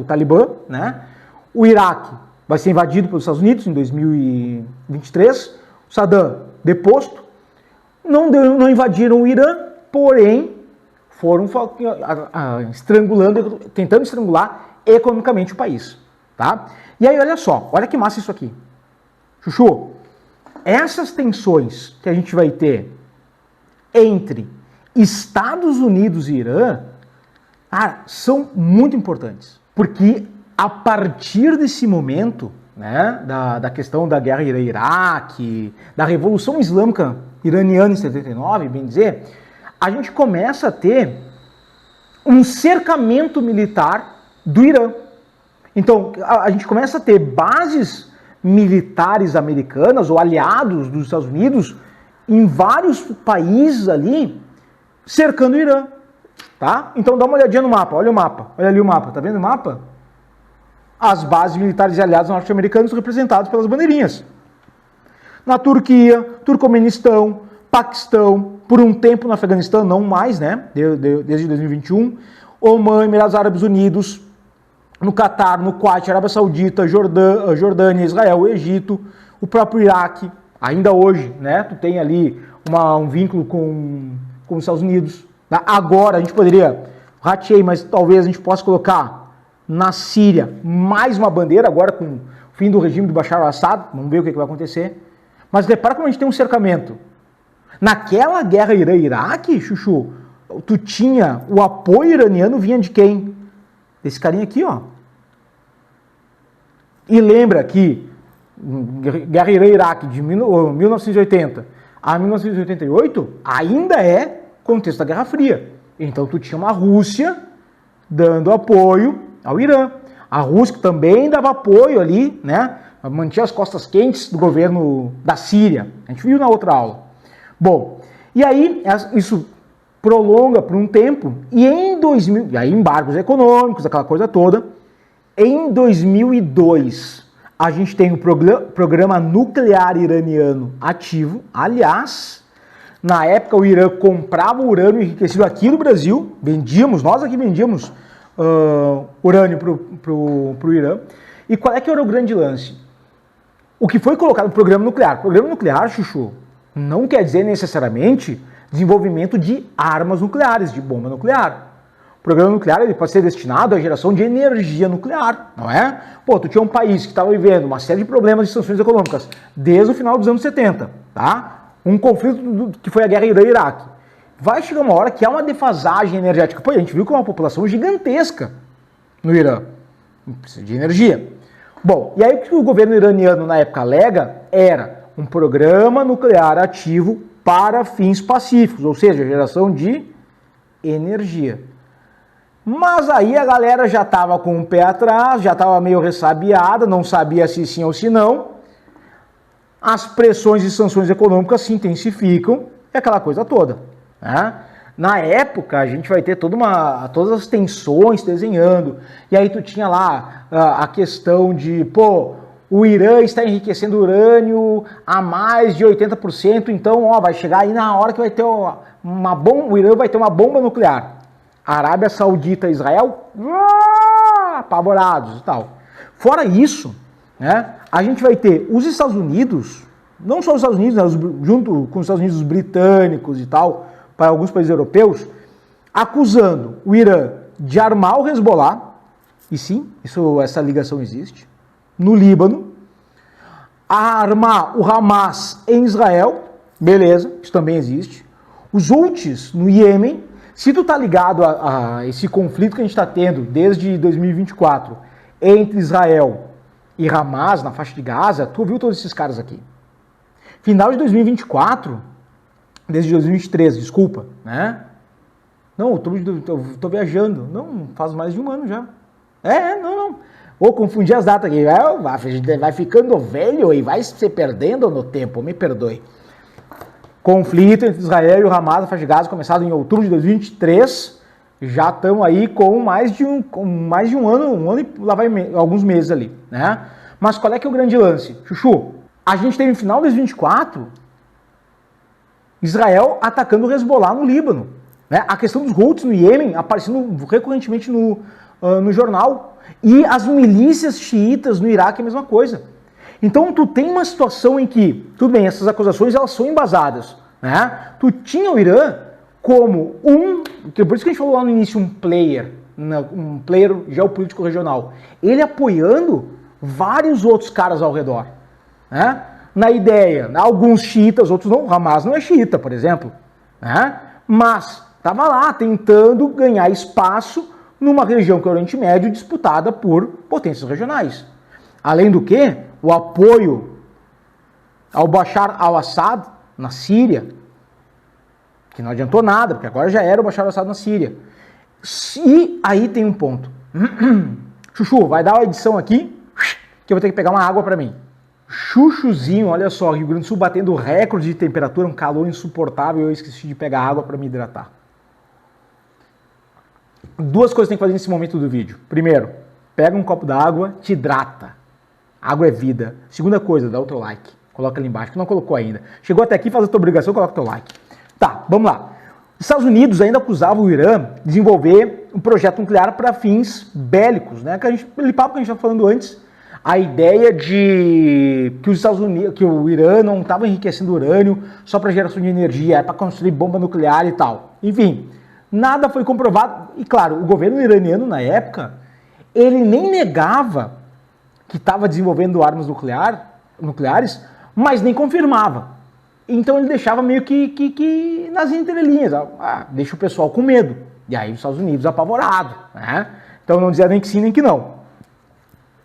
A: Talibã, né? O Iraque vai ser invadido pelos Estados Unidos em 2023. O Saddam deposto. Não invadiram o Irã, porém foram tentando estrangular economicamente o país. Tá? E aí, olha só, olha que massa isso aqui. Chuchu, essas tensões que a gente vai ter entre Estados Unidos e Irã são muito importantes. Porque a partir desse momento, né, da questão da guerra Irã-Iraque, da Revolução Islâmica iraniana em 79, bem dizer, a gente começa a ter um cercamento militar do Irã. Então, a gente começa a ter bases militares americanas ou aliados dos Estados Unidos em vários países ali cercando o Irã, tá? Então dá uma olhadinha no mapa, olha o mapa, olha ali o mapa, tá vendo o mapa? As bases militares e aliados norte-americanos representados pelas bandeirinhas. Na Turquia, Turcomenistão, Paquistão, por um tempo no Afeganistão, não mais, né? Desde 2021, Omã, Emirados Árabes Unidos, no Catar, no Kuwait, Arábia Saudita, Jordânia, Israel, Egito, o próprio Iraque, ainda hoje, né? Tu tem ali um vínculo com os Estados Unidos. Agora a gente poderia, ratei, mas talvez a gente possa colocar na Síria mais uma bandeira, agora com o fim do regime do Bashar al-Assad, vamos ver o que vai acontecer. Mas repara como a gente tem um cercamento. Naquela guerra Irã-Iraque, Chuchu, tu tinha o apoio iraniano vinha de quem? Esse carinha aqui, ó. E lembra que guerra Irã-Iraque de 1980 a 1988 ainda é contexto da Guerra Fria. Então tu tinha uma Rússia dando apoio ao Irã. A Rússia também dava apoio ali, né? Mantinha as costas quentes do governo da Síria. A gente viu na outra aula. Bom, e aí isso prolonga por um tempo, e em 2000, e aí embargos econômicos, aquela coisa toda, em 2002 a gente tem o programa nuclear iraniano ativo. Aliás, na época o Irã comprava o urânio enriquecido aqui no Brasil, nós aqui vendíamos urânio para o Irã. E qual é que era o grande lance? O que foi colocado no programa nuclear? Programa nuclear, Chuchu, não quer dizer necessariamente desenvolvimento de armas nucleares, de bomba nuclear. O programa nuclear ele pode ser destinado à geração de energia nuclear, não é? Pô, tu tinha um país que estava vivendo uma série de problemas de sanções econômicas desde o final dos anos 70, tá? Um conflito que foi a guerra Irã-Iraque. Vai chegar uma hora que há uma defasagem energética. Pô, a gente viu que é uma população gigantesca no Irã. Precisa de energia. Bom, e aí o que o governo iraniano na época alega era um programa nuclear ativo para fins pacíficos, ou seja, geração de energia. Mas aí a galera já estava com o pé atrás, já estava meio ressabiada, não sabia se sim ou se não. As pressões e sanções econômicas se intensificam, e aquela coisa toda, né? Na época, a gente vai ter todas as tensões desenhando, e aí tu tinha lá a questão de, pô, o Irã está enriquecendo urânio a mais de 80%, então ó, vai chegar aí na hora que vai ter uma bomba, o Irã vai ter uma bomba nuclear. A Arábia Saudita e Israel, apavorados e tal. Fora isso, né, a gente vai ter os Estados Unidos, não só os Estados Unidos, né, junto com os Estados Unidos, os britânicos e tal, para alguns países europeus, acusando o Irã de armar o Hezbollah, e sim, essa ligação existe, no Líbano, a armar o Hamas em Israel, beleza, isso também existe, os Houthis no Iêmen. Se tu tá ligado a esse conflito que a gente está tendo desde 2024 entre Israel e Hamas na faixa de Gaza, tu viu todos esses caras aqui. Final de 2024, desde 2023, desculpa, né? Não, eu tô viajando. Não, faz mais de um ano já. Não. Ou confundi as datas aqui. Vai ficando velho e vai se perdendo no tempo, me perdoe. Conflito entre Israel e o Hamas na faixa de Gaza, começado em outubro de 2023. Já estamos aí com mais de um ano e lá vai alguns meses ali, né? Mas qual é que é o grande lance? Chuchu, a gente teve no final de 2024 Israel atacando o Hezbollah no Líbano, né? A questão dos Houthis no Iêmen aparecendo recorrentemente no jornal. E as milícias xiitas no Iraque é a mesma coisa. Então tu tem uma situação em que, tudo bem, essas acusações elas são embasadas, né? Tu tinha o Irã como por isso que a gente falou lá no início, um player geopolítico regional, ele apoiando vários outros caras ao redor, né? Na ideia, alguns xiitas, outros não, Hamas não é xiita, por exemplo, né? Mas estava lá tentando ganhar espaço numa região que é o Oriente Médio disputada por potências regionais. Além do que, o apoio ao Bashar al-Assad na Síria, que não adiantou nada, porque agora já era o Bashar al-Assad na Síria. E aí tem um ponto. Chuchu, vai dar uma edição aqui, que eu vou ter que pegar uma água para mim. Chuchuzinho, olha só, Rio Grande do Sul batendo recorde de temperatura, um calor insuportável, eu esqueci de pegar água para me hidratar. Duas coisas que tem que fazer nesse momento do vídeo. Primeiro, pega um copo d'água, te hidrata. Água é vida. Segunda coisa, dá o teu like. Coloca ali embaixo, que não colocou ainda. Chegou até aqui, faz a tua obrigação, coloca o teu like. Tá, vamos lá. Os Estados Unidos ainda acusavam o Irã de desenvolver um projeto nuclear para fins bélicos, né? Aquele papo que a gente estava falando antes, a ideia de que os Estados Unidos, que o Irã não estava enriquecendo urânio só para geração de energia, era para construir bomba nuclear e tal. Enfim, nada foi comprovado. E claro, o governo iraniano na época, ele nem negava que estava desenvolvendo armas nucleares, mas nem confirmava. Então ele deixava meio que nas entrelinhas, deixa o pessoal com medo. E aí os Estados Unidos apavorados, né? Então não dizia nem que sim nem que não.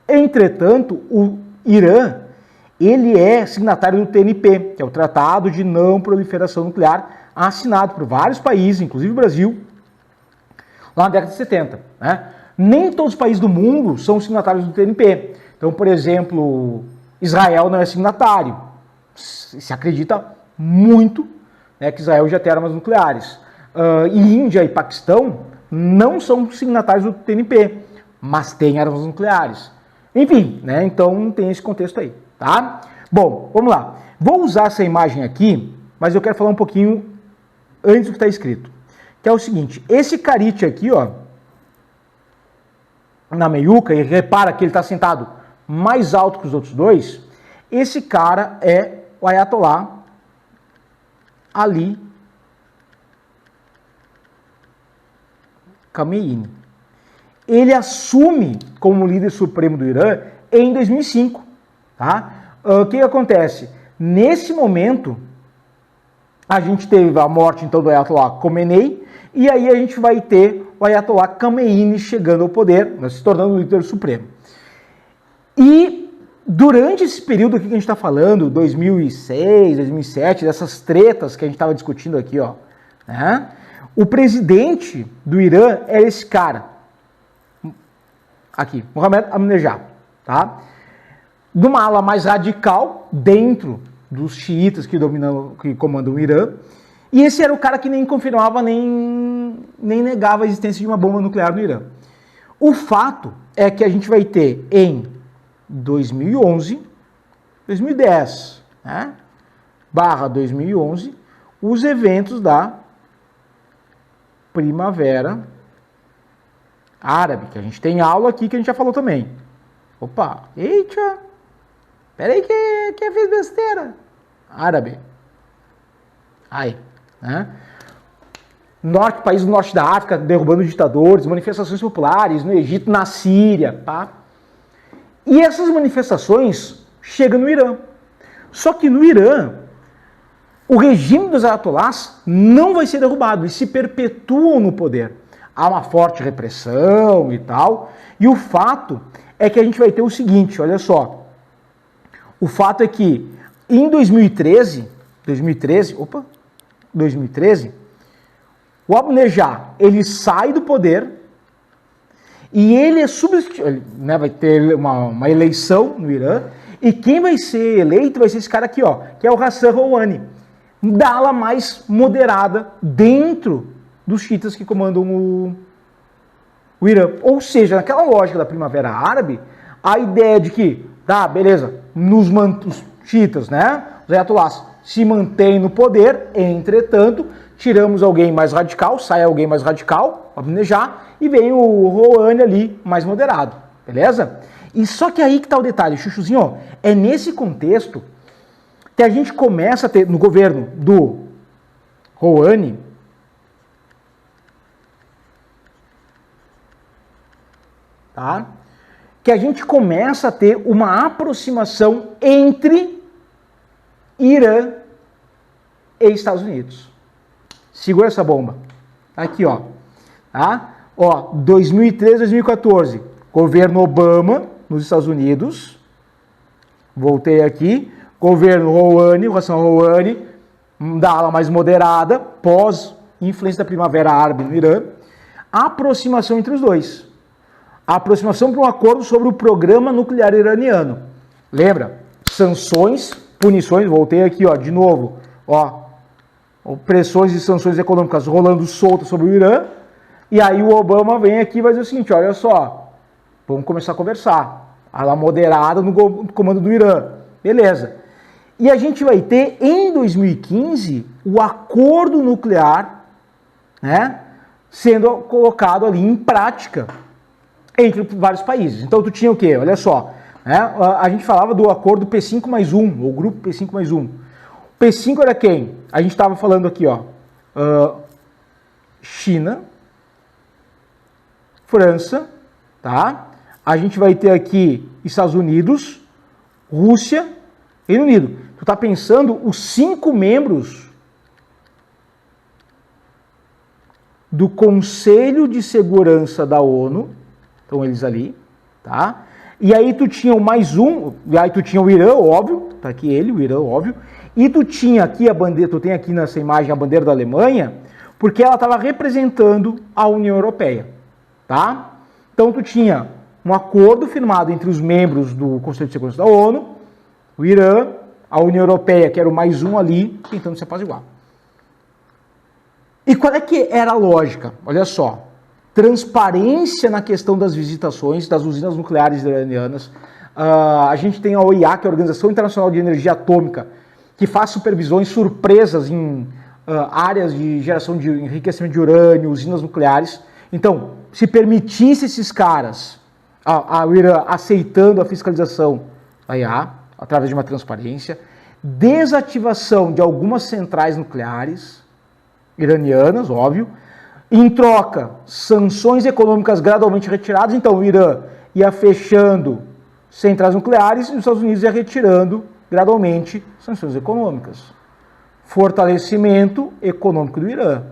A: Entretanto, o Irã, ele é signatário do TNP, que é o Tratado de Não Proliferação Nuclear, assinado por vários países, inclusive o Brasil, lá na década de 70. Né? Nem todos os países do mundo são signatários do TNP. Então, por exemplo, Israel não é signatário. Se acredita muito, né, que Israel já tem armas nucleares. E Índia e Paquistão não são signatários do TNP, mas têm armas nucleares. Enfim, né, então tem esse contexto aí, tá? Bom, vamos lá. Vou usar essa imagem aqui, mas eu quero falar um pouquinho antes do que está escrito. Que é o seguinte, esse carite aqui, ó, na meiuca, e repara que ele está sentado mais alto que os outros dois, esse cara é o Ayatollah Ali Khamenei. Ele assume como líder supremo do Irã em 2005. Tá? O que acontece? Nesse momento, a gente teve a morte então do Ayatollah Khomeini, e aí a gente vai ter o Ayatollah Khamenei chegando ao poder, se tornando o líder supremo. E durante esse período aqui que a gente está falando, 2006, 2007, dessas tretas que a gente estava discutindo aqui, ó, né? O presidente do Irã é esse cara, aqui, Mohammad Ahmadinejad, tá? De uma ala mais radical, dentro dos xiitas que comandam o Irã, e esse era o cara que nem confirmava, nem negava a existência de uma bomba nuclear no Irã. O fato é que a gente vai ter em 2011, 2010, né, / 2011, os eventos da Primavera Árabe, que a gente tem aula aqui que a gente já falou também. Opa, eita, peraí que fez besteira. Árabe. Aí, né? País do norte da África derrubando ditadores, manifestações populares no Egito, na Síria, tá? E essas manifestações chegam no Irã. Só que no Irã, o regime dos ayatollahs não vai ser derrubado, eles se perpetuam no poder. Há uma forte repressão e tal. E o fato é que a gente vai ter o seguinte, olha só. O fato é que em 2013, o Ahmadinejad, ele sai do poder e ele é substituído, né, vai ter uma eleição no Irã, e quem vai ser eleito vai ser esse cara aqui, ó, que é o Hassan Rouhani, da ala mais moderada dentro dos xiitas que comandam o Irã. Ou seja, naquela lógica da Primavera Árabe, a ideia de que, tá, beleza, os xiitas, né, os ayatollahs se mantêm no poder, entretanto, tiramos alguém mais radical, sai alguém mais radical, Ahmadinejad, e vem o Rouhani ali, mais moderado, beleza? E só que aí que tá o detalhe, chuchuzinho, ó, é nesse contexto que a gente começa a ter, no governo do Rouhani, tá? Que a gente começa a ter uma aproximação entre Irã e Estados Unidos. Segura essa bomba. Aqui, ó. Tá? Ó, 2013, 2014, governo Obama nos Estados Unidos. Voltei aqui. Governo Rouhani, o Hassan Rouhani, da ala mais moderada, pós influência da Primavera Árabe no Irã. Aproximação entre os dois. A aproximação para um acordo sobre o programa nuclear iraniano. Lembra? Sanções, punições, voltei aqui, ó, de novo, ó, pressões e sanções econômicas rolando soltas sobre o Irã, E aí o Obama vem aqui e vai dizer o seguinte, olha só, vamos começar a conversar. Ela moderada no comando do Irã. Beleza. E a gente vai ter, em 2015, o acordo nuclear, né, sendo colocado ali em prática entre vários países. Então tu tinha o quê? Olha só, né, a gente falava do acordo P5+1, ou grupo P5+1. P5 era quem? A gente estava falando aqui, ó, China, França, tá? A gente vai ter aqui Estados Unidos, Rússia, Reino Unido. Tu tá pensando os 5 membros do Conselho de Segurança da ONU, estão eles ali, tá? E aí tu tinha mais um, e aí tu tinha o Irã, óbvio, tá aqui ele, o Irã, óbvio, e tu tinha aqui a bandeira, tu tem aqui nessa imagem a bandeira da Alemanha, porque ela estava representando a União Europeia, tá? Então tu tinha um acordo firmado entre os membros do Conselho de Segurança da ONU, o Irã, a União Europeia, que era o mais um ali, tentando se apaziguar. E qual é que era a lógica? Olha só, transparência na questão das visitações das usinas nucleares iranianas. A gente tem a OIA, que é a Organização Internacional de Energia Atômica, que faz supervisões surpresas em áreas de geração de enriquecimento de urânio, usinas nucleares. Então, se permitisse esses caras, o Irã aceitando a fiscalização da OIA, através de uma transparência, desativação de algumas centrais nucleares iranianas, óbvio, em troca, sanções econômicas gradualmente retiradas. Então o Irã ia fechando centrais nucleares e os Estados Unidos ia retirando gradualmente sanções econômicas. Fortalecimento econômico do Irã.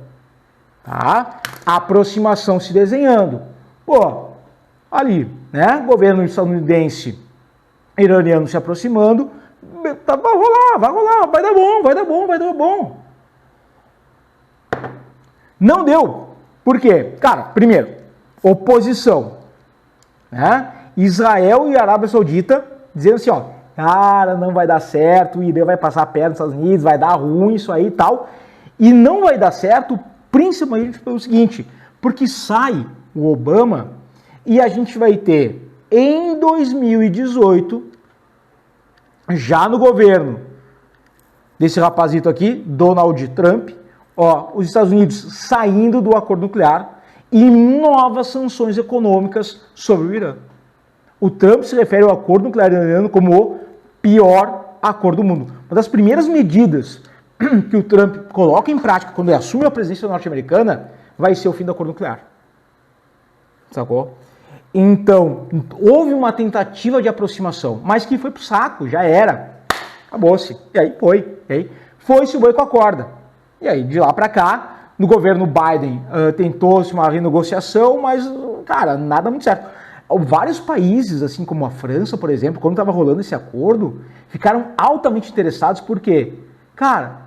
A: Tá? Aproximação se desenhando. Pô, ali, né? Governo estadunidense, iraniano se aproximando, vai rolar, vai dar bom. Não deu. Por quê? Cara, primeiro, oposição. Né? Israel e Arábia Saudita dizendo assim, ó, cara, não vai dar certo, o Irã vai passar perto dos Estados Unidos, vai dar ruim isso aí e tal. E não vai dar certo, principalmente pelo seguinte, porque sai o Obama e a gente vai ter, em 2018, já no governo desse rapazito aqui, Donald Trump, ó, os Estados Unidos saindo do acordo nuclear e novas sanções econômicas sobre o Irã. O Trump se refere ao acordo nuclear iraniano como o pior acordo do mundo. Uma das primeiras medidas que o Trump coloca em prática quando ele assume a presidência norte-americana vai ser o fim do acordo nuclear. Sacou? Então, houve uma tentativa de aproximação, mas que foi pro saco, já era. Acabou-se. E aí foi-se o boi com a corda. E aí, de lá para cá, no governo Biden, tentou-se uma renegociação, mas, cara, nada muito certo. Vários países, assim como a França, por exemplo, quando estava rolando esse acordo, ficaram altamente interessados. Por quê? Cara,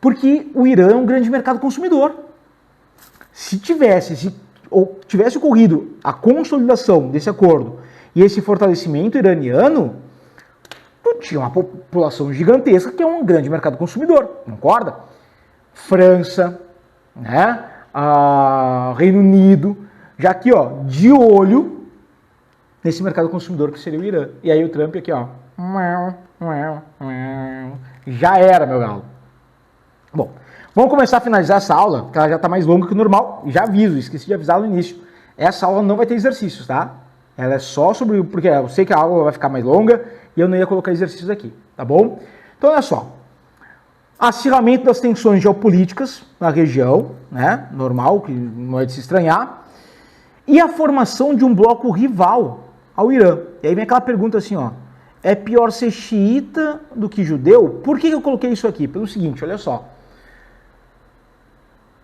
A: porque o Irã é um grande mercado consumidor. Se tivesse ocorrido a consolidação desse acordo e esse fortalecimento iraniano, tinha uma população gigantesca que é um grande mercado consumidor, concorda? França, né? Reino Unido, já aqui, ó, de olho nesse mercado consumidor que seria o Irã. E aí o Trump aqui, ó, já era, meu galo. Bom, vamos começar a finalizar essa aula, que ela já está mais longa que o normal. Já aviso, esqueci de avisar no início. Essa aula não vai ter exercícios, tá? Ela é só sobre... Porque eu sei que a aula vai ficar mais longa e eu não ia colocar exercícios aqui, tá bom? Então, olha só. Acirramento das tensões geopolíticas na região, né? Normal, que não é de se estranhar. E a formação de um bloco rival ao Irã. E aí vem aquela pergunta assim, ó. É pior ser xiita do que judeu? Por que eu coloquei isso aqui? Pelo seguinte, olha só.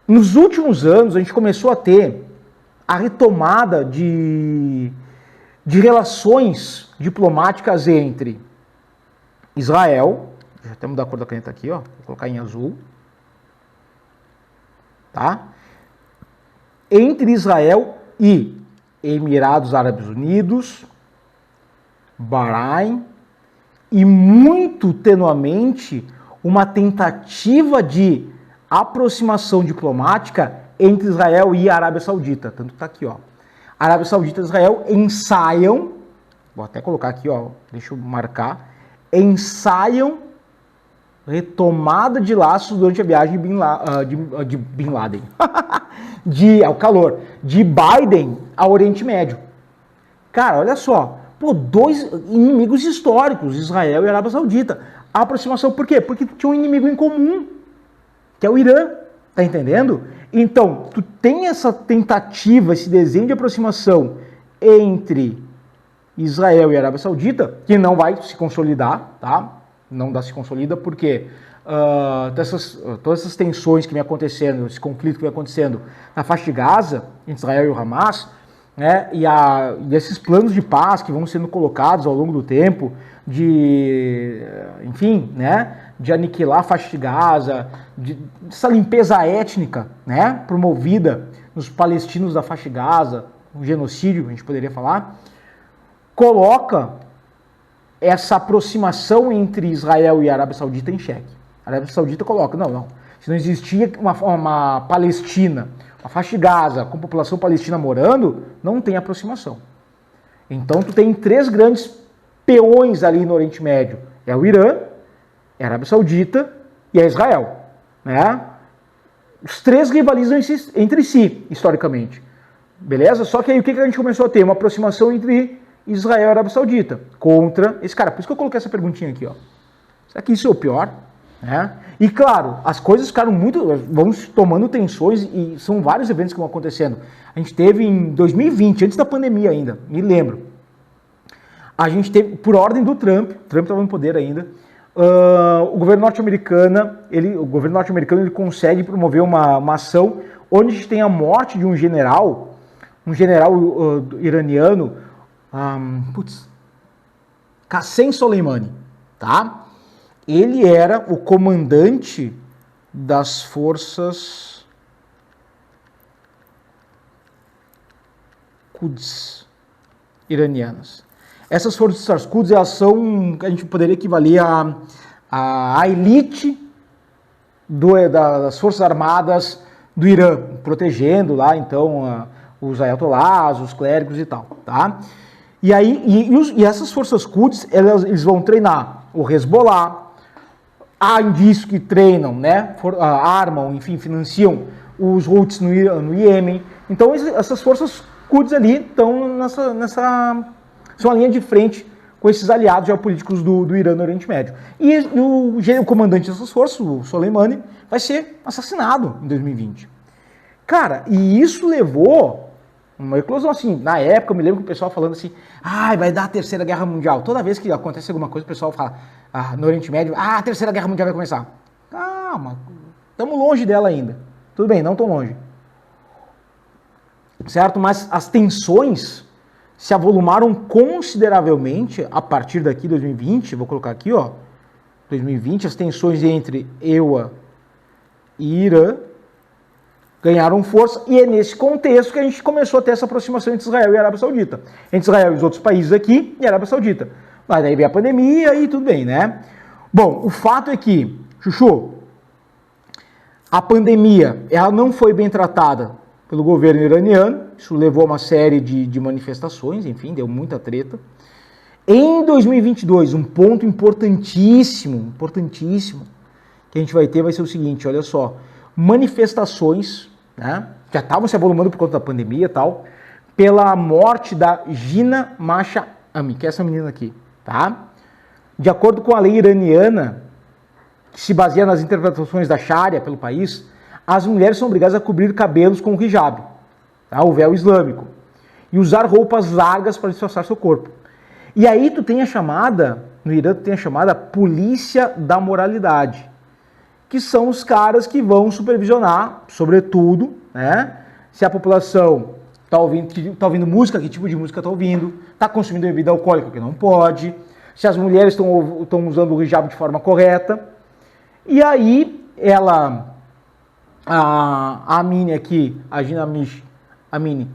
A: Nos últimos anos, a gente começou a ter a retomada de relações diplomáticas entre Israel, já temos da cor da caneta aqui, ó, vou colocar em azul, tá? Entre Israel e Emirados Árabes Unidos, Bahrein e muito tenuamente uma tentativa de aproximação diplomática entre Israel e a Arábia Saudita. Tanto que tá aqui, ó. Arábia Saudita e Israel ensaiam, vou até colocar aqui, ó, deixa eu marcar, ensaiam retomada de laços durante a viagem de Bin Laden, ao calor, de Biden ao Oriente Médio. Cara, olha só, pô, dois inimigos históricos, Israel e Arábia Saudita. A aproximação, por quê? Porque tinha um inimigo em comum, que é o Irã, tá entendendo? Então, tu tem essa tentativa, esse desenho de aproximação entre Israel e Arábia Saudita, que não vai se consolidar, tá? Não se consolida porque todas essas tensões que vem acontecendo, esse conflito que vem acontecendo na faixa de Gaza, entre Israel e o Hamas, né, e esses planos de paz que vão sendo colocados ao longo do tempo, enfim, né, de aniquilar a faixa de Gaza, essa limpeza étnica, né, promovida nos palestinos da faixa de Gaza, um genocídio, a gente poderia falar, coloca essa aproximação entre Israel e a Arábia Saudita em xeque. A Arábia Saudita coloca, não, se não existia uma Palestina, uma faixa de Gaza com população palestina morando, não tem aproximação. Então tu tem três grandes peões ali no Oriente Médio, é o Irã, é a Arábia Saudita e é Israel, né? Os três rivalizam entre si, historicamente, beleza? Só que aí o que a gente começou a ter? Uma aproximação entre Israel e a Arábia Saudita contra esse cara. Por isso que eu coloquei essa perguntinha aqui, ó. Será que isso é o pior? Né? E claro, as coisas ficaram vão tomando tensões e são vários eventos que vão acontecendo. A gente teve em 2020, antes da pandemia ainda, me lembro, a gente teve, por ordem do Trump estava no poder ainda, o governo norte-americano ele consegue promover uma ação onde a gente tem a morte de um general iraniano, Qassem Soleimani, tá? Ele era o comandante das forças Quds iranianas. Essas forças Quds, elas são, a gente poderia equivaler à elite das forças armadas do Irã, protegendo lá, então, os ayatollahs, os clérigos e tal, tá? E aí, essas forças Quds, eles vão treinar o Hezbollah. Há indícios que treinam, né, armam, enfim, financiam os Houthis no Iêmen. Então, essas forças Quds ali estão são a linha de frente com esses aliados geopolíticos do Irã no Oriente Médio. E o comandante dessas forças, o Soleimani, vai ser assassinado em 2020. Cara, e isso levou uma eclosão, assim, na época eu me lembro que o pessoal falando assim, vai dar a Terceira Guerra Mundial. Toda vez que acontece alguma coisa, o pessoal fala, no Oriente Médio, a Terceira Guerra Mundial vai começar. Calma, estamos longe dela ainda. Tudo bem, não tão longe. Certo? Mas as tensões se avolumaram consideravelmente a partir daqui, 2020, vou colocar aqui, ó, 2020, as tensões entre EUA e Irã ganharam força, e é nesse contexto que a gente começou a ter essa aproximação entre Israel e a Arábia Saudita. Entre Israel e os outros países aqui e a Arábia Saudita. Mas daí veio a pandemia e tudo bem, né? Bom, o fato é que, Chuchu, a pandemia, ela não foi bem tratada pelo governo iraniano, isso levou a uma série de manifestações, enfim, deu muita treta. Em 2022, um ponto importantíssimo, que a gente vai ter vai ser o seguinte, olha só, manifestações, né, já estavam se avolumando por conta da pandemia e tal, pela morte da Gina Mahsa Amini, que é essa menina aqui, tá? De acordo com a lei iraniana, que se baseia nas interpretações da Sharia pelo país, as mulheres são obrigadas a cobrir cabelos com o hijab, tá? O véu islâmico, e usar roupas largas para disfarçar seu corpo. E aí no Irã tu tem a chamada polícia da moralidade, que são os caras que vão supervisionar, sobretudo, né, se a população tá ouvindo música, que tipo de música está ouvindo, está consumindo bebida alcoólica, que não pode, se as mulheres estão usando o hijab de forma correta. E aí, a Amini aqui, a Gina Amini,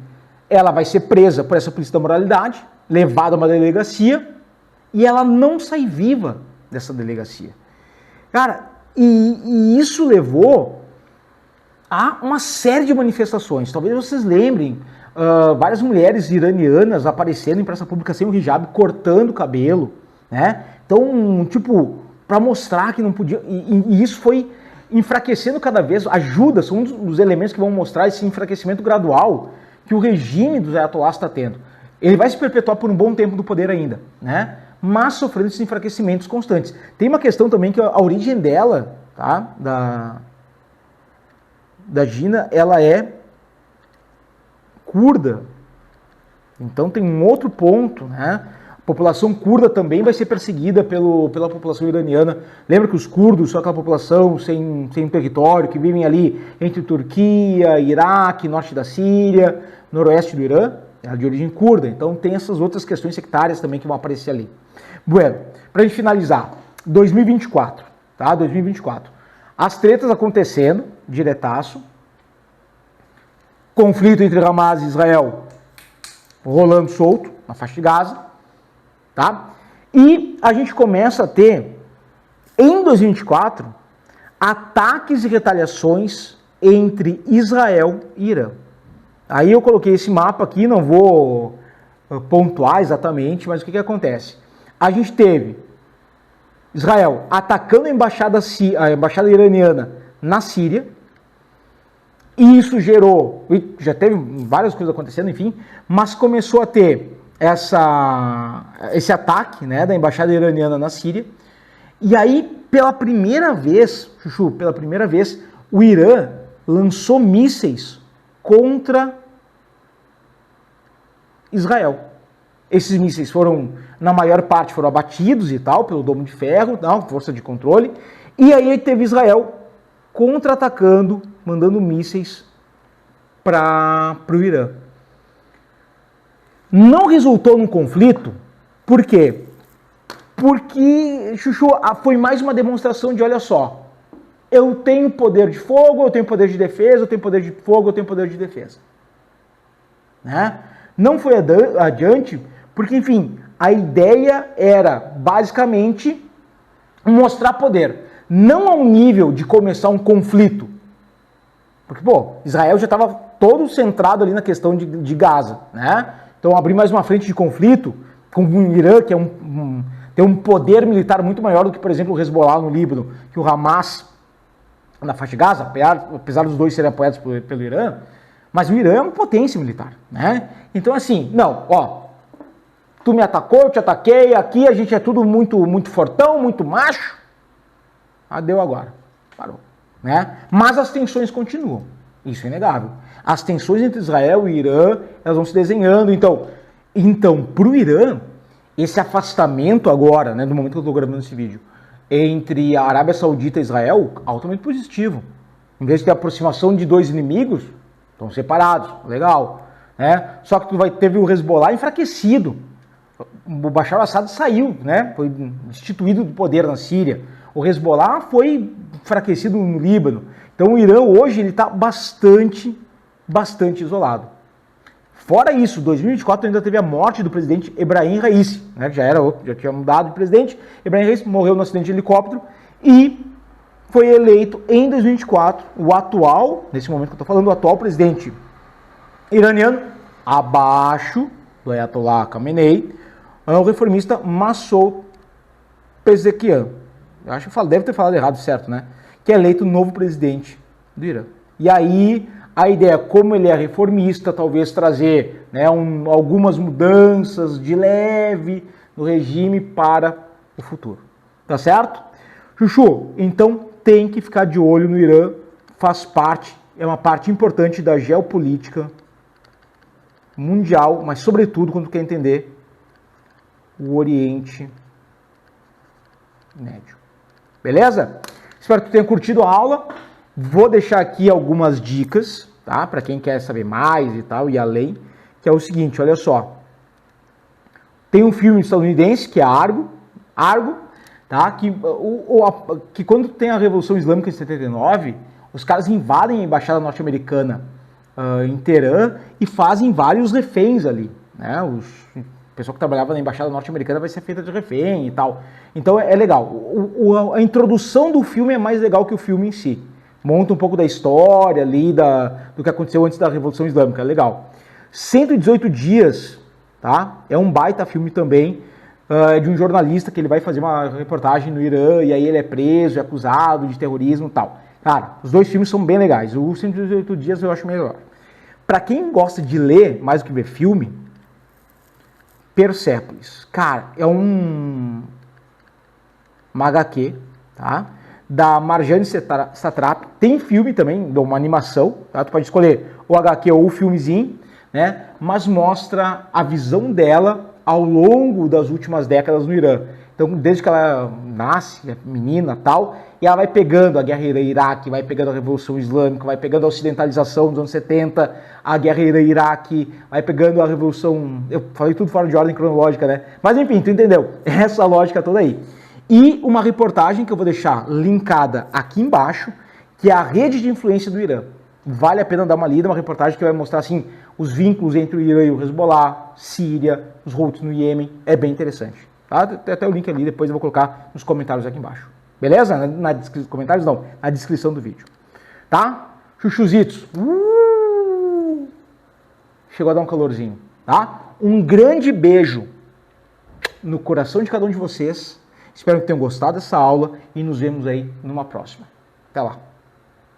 A: ela vai ser presa por essa polícia da moralidade, levada a uma delegacia, e ela não sai viva dessa delegacia. Cara, e isso levou há uma série de manifestações. Talvez vocês lembrem, várias mulheres iranianas aparecendo em praça pública sem o hijab, cortando o cabelo, né? Então, tipo, para mostrar que não podia... E isso foi enfraquecendo cada vez, ajuda, são um dos elementos que vão mostrar esse enfraquecimento gradual que o regime dos ayatollahs está tendo. Ele vai se perpetuar por um bom tempo no poder ainda, né? Mas sofrendo esses enfraquecimentos constantes. Tem uma questão também que a origem dela, tá? Da Gina, ela é curda. Então tem um outro ponto, né? A população curda também vai ser perseguida pela população iraniana. Lembra que os curdos são aquela população sem território, que vivem ali entre Turquia, Iraque, norte da Síria, noroeste do Irã, é de origem curda. Então tem essas outras questões sectárias também que vão aparecer ali. Bueno, para a gente finalizar, 2024, tá? 2024. As tretas acontecendo, diretaço. Conflito entre Hamas e Israel rolando solto na faixa de Gaza, tá? E a gente começa a ter, em 2024, ataques e retaliações entre Israel e Irã. Aí eu coloquei esse mapa aqui, não vou pontuar exatamente, mas o que acontece? A gente teve Israel atacando a embaixada iraniana na Síria, e isso gerou, já teve várias coisas acontecendo, enfim, mas começou a ter esse ataque, né, da embaixada iraniana na Síria, e aí, pela primeira vez, Chuchu, o Irã lançou mísseis contra Israel. Esses mísseis foram, na maior parte, foram abatidos e tal, pelo Domo de Ferro, não, força de controle, e aí teve Israel contra-atacando, mandando mísseis para o Irã. Não resultou num conflito, por quê? Porque, Chuchu, foi mais uma demonstração de, olha só, eu tenho poder de fogo, eu tenho poder de defesa, eu tenho poder de fogo, eu tenho poder de defesa. Né? Não foi adiante, porque, enfim, a ideia era, basicamente, mostrar poder. Não ao nível de começar um conflito. Porque, pô, Israel já estava todo centrado ali na questão de Gaza, né? Então, abrir mais uma frente de conflito com o Irã, que tem um poder militar muito maior do que, por exemplo, o Hezbollah no Líbano, que o Hamas na faixa de Gaza, apesar dos dois serem apoiados pelo Irã, mas o Irã é uma potência militar, né? Então, assim, não, ó, tu me atacou, eu te ataquei, aqui a gente é tudo muito, muito fortão, muito macho. Deu agora, parou, né? Mas as tensões continuam, isso é inegável. As tensões entre Israel e Irã, elas vão se desenhando. Então para o Irã, esse afastamento agora, né, no momento que eu estou gravando esse vídeo, entre a Arábia Saudita e Israel, altamente positivo. Em vez de ter aproximação de dois inimigos, estão separados, legal, né? Só que teve o Hezbollah enfraquecido. O Bashar al-Assad saiu, né? Foi destituído do poder na Síria. O Hezbollah foi enfraquecido no Líbano. Então o Irã hoje está bastante isolado. Fora isso, 2024 ainda teve a morte do presidente Ebrahim Raisi, né, que já tinha mudado de presidente. Ebrahim Raisi morreu no acidente de helicóptero e foi eleito em 2024 o atual, nesse momento que eu estou falando, o atual presidente iraniano, abaixo do Ayatollah Khamenei, é o reformista Massoud Pezeshkian. Eu acho que deve ter falado errado, certo, né? Que é eleito novo presidente do Irã. E aí, a ideia, como ele é reformista, talvez trazer, né, algumas mudanças de leve no regime para o futuro. Tá certo? Chuchu, então tem que ficar de olho no Irã, faz parte, é uma parte importante da geopolítica mundial, mas sobretudo quando quer entender o Oriente Médio. Beleza? Espero que tu tenha curtido a aula. Vou deixar aqui algumas dicas, tá? Para quem quer saber mais e tal, e além, que é o seguinte, olha só. Tem um filme estadunidense, que é Argo, tá? Que quando tem a Revolução Islâmica em 79, os caras invadem a embaixada norte-americana em Teherã e fazem vários reféns ali, né? O pessoal que trabalhava na embaixada norte-americana vai ser feita de refém e tal. Então é legal. A introdução do filme é mais legal que o filme em si. Monta um pouco da história ali, do que aconteceu antes da Revolução Islâmica, legal. 118 Dias, tá? É um baita filme também, de um jornalista que ele vai fazer uma reportagem no Irã, e aí ele é preso, é acusado de terrorismo e tal. Cara, os dois filmes são bem legais. O 118 Dias eu acho melhor. Pra quem gosta de ler mais do que ver filme, Persépolis. Cara, é uma HQ, tá? Da Marjane Satrapi. Tem filme também, uma animação, tá? Tu pode escolher o HQ ou o filmezinho, né? Mas mostra a visão dela ao longo das últimas décadas no Irã. Então, desde que ela nasce, é menina tal, e ela vai pegando a guerra Irã-Iraque, vai pegando a Revolução Islâmica, vai pegando a ocidentalização dos anos 70, a guerra Irã-Iraque, vai pegando a Revolução... Eu falei tudo fora de ordem cronológica, né? Mas enfim, tu entendeu? Essa lógica toda aí. E uma reportagem que eu vou deixar linkada aqui embaixo, que é a rede de influência do Irã. Vale a pena dar uma lida, uma reportagem que vai mostrar assim, os vínculos entre o Irã e o Hezbollah, Síria, os Houthis no Iêmen, é bem interessante. Tá? Tem até o link ali, depois eu vou colocar nos comentários aqui embaixo. Beleza? Na descrição, comentários não, na descrição do vídeo. Tá? Chuchuzitos. Chegou a dar um calorzinho. Tá? Um grande beijo no coração de cada um de vocês. Espero que tenham gostado dessa aula e nos vemos aí numa próxima. Até lá.